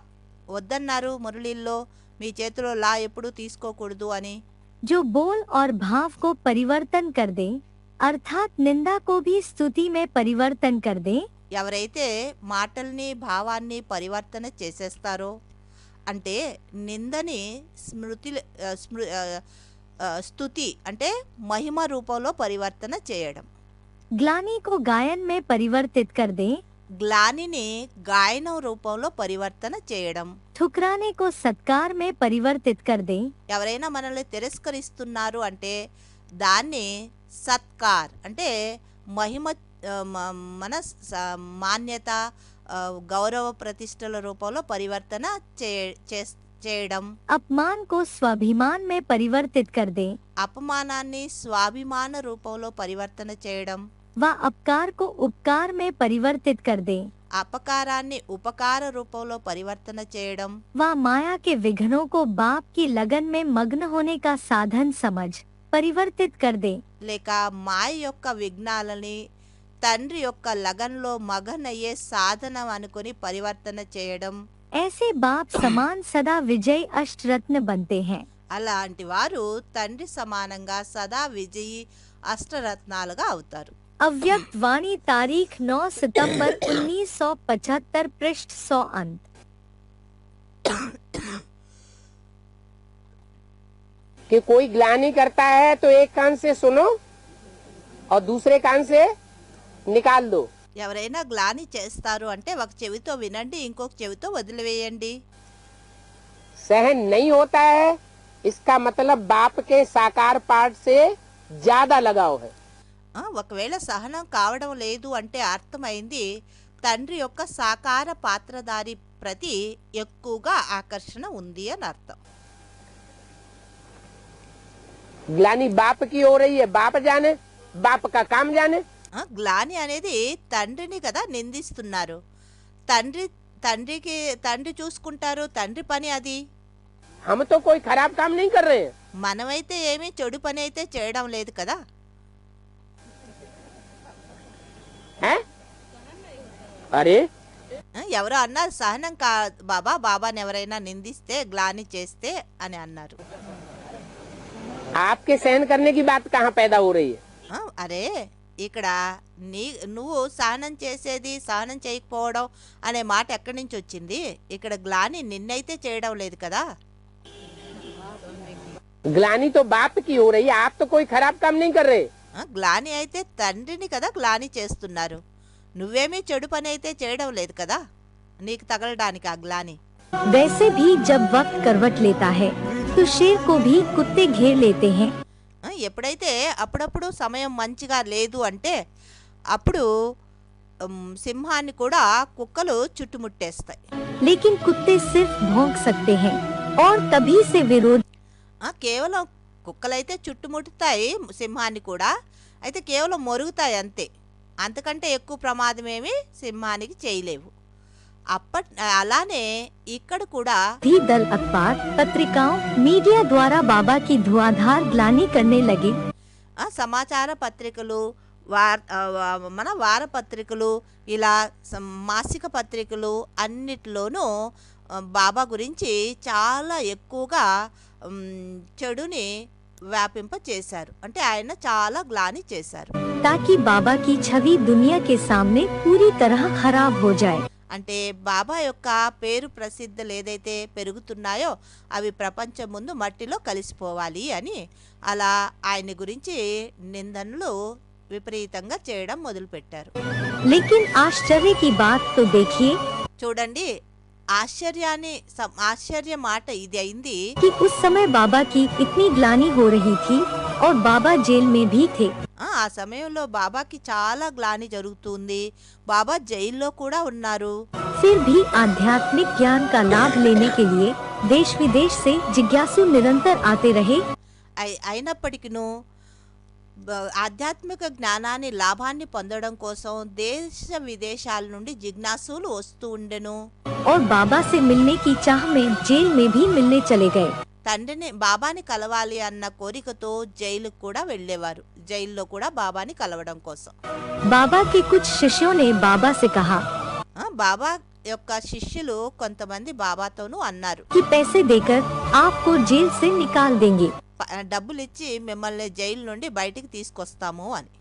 వద్దన్నారు మురళీల్లో, మీ చేతిలో లా ఎప్పుడు తీసుకోకూడదు అని. जो बोल और भाव को परिवर्तन कर दे, अर्थात निंदा को भी स्तुति में परिवर्तन कर दे. ఎవరైతే మాటల్ని భావాన్ని పరివర్తన చేసేస్తారో అంటే నిందని స్తుతి అంటే మహిమ రూపంలో పరివర్తన చేయడం. ग्लानि को गायन में परिवर्तित कर दे, గ్లానిని గాయనం రూపంలో పరివర్తన చేయడం. ठुकराने को सत्कार में परिवर्तित कर दे. ఎవరైనా మనల్ని తిరస్కరిస్తున్నారు అంటే దాన్ని సత్కార్ అంటే మహిమ మన మాన్యత గౌరవ ప్రతిష్టల రూపంలో పరివర్తన చేయడం. अपमान को स्वाभिमान में परिवर्तित कर दे, అపమానాన్ని స్వాభిమాన రూపంలో పరివర్తన చేయడం. व अपकार को उपकार में परिवर्तित कर दे, అపకారాన్ని ఉపకార రూపంలో పరివర్తన చేయడం. व माया के विघ्नों को बाप की लगन में मग्न होने का साधन समझ परिवर्तित कर दे. లేక మాయ యొక్క విఘ్నాలని తండ్రి యొక్క లగన్లో మగనయ్యే సాధనం అనుకుని పరివర్తన చేయడం. ऐसे बाप समान सदा विजय अष्टरत्न बनते हैं. అలాంటి వారు తండ్రి సమానంగా సదా విజయి అష్టరత్నాలుగా అవుతారు. अव्यक्त वाणी तारीख 9 सितंबर 1975 पृष्ठ 100 अंत. कि कोई ग्लानि करता है तो एक कान से सुनो और दूसरे कान से निकाल दो. ఎవరైనా గ్లాని చేస్తారు అంటే ఒక చెవితో వినండి, ఇంకొక చెవితో వదిలివేయండి. सहन नहीं होता है, इसका मतलब बाप के साकार पाठ से ज्यादा लगाव है. ఒకవేళ సహనం కావడం లేదు అంటే అర్థమైంది తండ్రి యొక్క సాకార పాత్రధారి ప్రతి ఎక్కువగా ఆకర్షణ ఉంది అని అర్థం. ग्लानि बाप की हो रही है, बाप जाने, बाप का काम जाने. గ్లాని అనేది తండ్రిని కదా నిందిస్తున్నారు. తండ్రి చూసుకుంటారు, తండ్రి పని అది. हम तो कोई खराब काम नहीं कर रहे हैं. మనమైతే ఏమీ చెడు పని అయితే చేయడం లేదు కదా. हैं? अरे ఎవరో అన్నారు సహనం కా బాబా, బాబాని ఎవరైనా నిందిస్తే గ్లాని చేస్తే అని అన్నారు. आपके सहन करने की बात कहाँ पैदा हो रही है? అరే ఇక్కడ నువ్వు సహనం చేసేది, సహనం చేయకపోవడం అనే మాట ఎక్కడి నుంచి వచ్చింది? ఇక్కడ గ్లాని నిన్నైతే చేయడం లేదు కదా. ग्लानी तो बाप की हो रही है, आप तो कोई खराब काम नहीं कर रहे. గ్లాని అయితే తండ్రిని కదా గ్లాని చేస్తున్నారు. నువ్వేమీ చెడు పని అయితే చేయడం లేదు కదా నీకు తగలడానికి ఆ గ్లాని. वैसे भी जब वक्त करवट लेता है तो शेर को भी कुत्ते घेर लेते हैं. ఎప్పుడైతే అప్పుడప్పుడు సమయం మంచిగా లేదు అంటే అప్పుడు సింహాన్ని కూడా కుక్కలు చుట్టుముట్టేస్తాయి. लेकिन कुत्ते सिर्फ भौंक सकते हैं और तभी से विरोध. కేవలం కుక్కలైతే చుట్టుముట్టుతాయి సింహాన్ని కూడా, అయితే కేవలం మొరుగుతాయి అంతే. అంతకంటే ఎక్కువ ప్రమాదమేమి సింహానికి చేయలేవు. అలానే ఇక్కడ కూడా भी दल अखबार पत्रिकाओं मीडिया द्वारा बाबा की धुआंधार ग्लानि करने लगे. సమాచార పత్రికలు, మన వారపత్రికలు, ఇలా మాసిక పత్రికలు అన్నిటిలోనూ బాబా గురించి చాలా ఎక్కువగా చెడుని వ్యాపింప చేశారు. అంటే ఆయన చాలా గ్లాని చేశారు. ताकि बाबा की छवि दुनिया के सामने पूरी तरह खराब हो जाए. అంటే బాబా యొక్క పేరు ప్రసిద్ధులు ఏదైతే పెరుగుతున్నాయో అవి ప్రపంచం ముందు మట్టిలో కలిసిపోవాలి అని అలా ఆయన గురించి నిందనలు విపరీతంగా చేయడం మొదలుపెట్టారు. लेकिन आश्चर्य की बात तो देखिए చూడండి, ఆశ్చర్య మాట ఇది అయింది कि उस समय बाबा की इतनी ग्लानि हो रही थी और बाबा जेल में भी थे. ఆ సమయంలో బాబాకి చాలా గ్లాని జరుగుతుంది, బాబా జైల్లో కూడా ఉన్నారు. फिर भी आध्यात्मिक ज्ञान का लाभ लेने के लिए देश विदेश से जिज्ञासु निरंतर आते रहे. అయినప్పటికీను ఆధ్యాత్మిక జ్ఞానాన్ని లాభాన్ని పొందడం కోసం దేశ విదేశాల నుండి జిజ్ఞాసులు వస్తూ ఉండెను. और बाबा से मिलने की चाह में जेल में भी मिलने चले गए. తండ్రిని బాబాని కలవాలి అన్న కోరికతో జైలుకు కూడా వెళ్ళేవారు. జైల్లో కూడా బాబాని కలవడం కోసం. बाबा के कुछ शिष्यों ने बाबा से कहा బాబా యొక్క శిష్యులు కొంతమంది బాబాతోనూ అన్నారు कि पैसे देकर आपको जेल से निकाल देंगे. డబ్బులిచ్చి మిమ్మల్ని జైలు నుండి బయటికి తీసుకొస్తాము అని.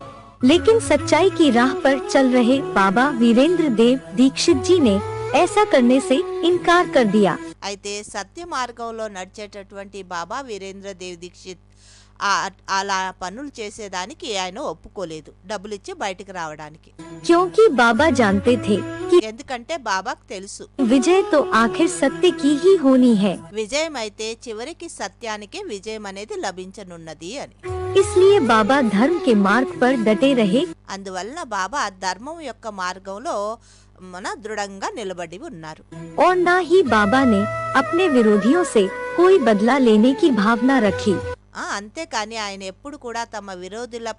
लेकिन सच्चाई की राह पर चल रहे बाबा वीरेंद्र देव दीक्षित जी ने ऐसा करने से इनकार कर दिया. అయితే సత్య మార్గంలో నడిచేటటువంటి బాబా వీరేంద్ర దేవ్ దీక్షిత్ అలా పనులు చేసేదానికి ఆయన ఒప్పుకోలేదు, డబ్బులిచ్చి బయటికి రావడానికి. क्योंकि बाबा जानते थे कि ఎందుకంటే బాబాకు తెలుసు विजय तो आखिर सत्य की ही होनी है. విజయం అయితే చివరికి సత్యానికి విజయం అనేది లభించనున్నది అని. इसलिए बाबा धर्म के मार्ग पर डटे रहे. అందువలన బాబా ధర్మం యొక్క మార్గంలో దృఢంగా నిలబడి ఉన్నారు. और न ही बाबा ने अपने विरोधियों से कोई बदला लेने की भावना रखी. అంతేకాని ఆయన ఎప్పుడు కూడా తమ విరోధుల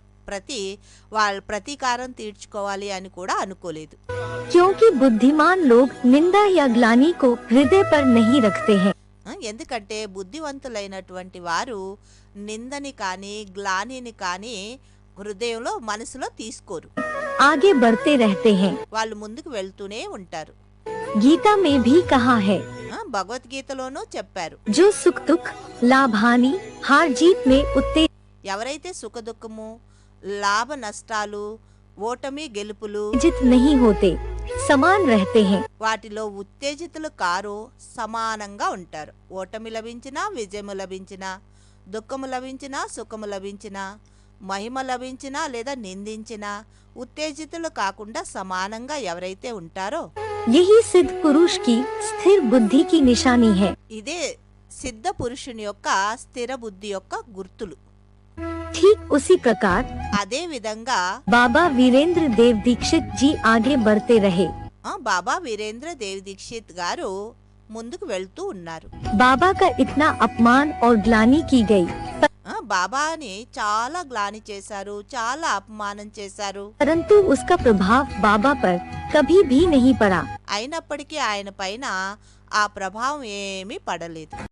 వాళ్ళ ప్రతీకారం తీర్చుకోవాలి అని కూడా అనుకోలేదు. क्योंकि बुद्धिमान लोग निंदा या ग्लानि को हृदय पर नहीं रखते हैं. ఎందుకంటే బుద్ధివంతులైనటువంటి వారు నిందని కానీ గ్లానిని కానీ హృదయంలో మనసులో తీసుకోరు, आगे बढ़ते रहते हैं. వాళ్ళు ముందుకు వెళ్తూనే ఉంటారు. गीता में भी कहा है భగవద్గీతలోనూ చెప్పారు, जो सुख दुख लाभ हानि हार जीत में उत्तेजित ఎవరైతే సుఖ దుఃఖము, లాభ నష్టాలు, ఓటమి గెలుపులు नहीं होते समान रहते हैं. వాటిలో ఉత్తేజితులు కారు, సమానంగా ఉంటారు. ఓటమి లభించినా విజయము లభించినా, దుఃఖము లభించినా సుఖము లభించినా, మహిమ లభించినా లేదా నిందించినా ఉత్తేజితులు కాకుండా సమానంగా ఎవరైతే ఉంటారో यही सिद्ध पुरुष की स्थिर बुद्धि की निशानी है. ఇదే సిద్ధ పురుషుని యొక్క స్థిర బుద్ధి యొక్క గుర్తులు. ठीक उसी प्रकार అదే విధంగా बाबा वीरेंद्र देव दीक्षित जी आगे बढ़ते रहे. బాబా వీరేంద్ర దేవ్ దీక్షిత్ గారు ముందుకు వెళ్తూ ఉన్నారు. बाबा का इतना अपमान और ग्लानि की गई, బాబాని చాలా గ్లాని చేశారు, చాలా అపమానం చేశారు. परंतु उसका प्रभाव बाबा पर कभी भी नहीं पड़ा. అయినప్పటికీ ఆయన పైన ఆ ప్రభావం ఏమీ పడలేదు.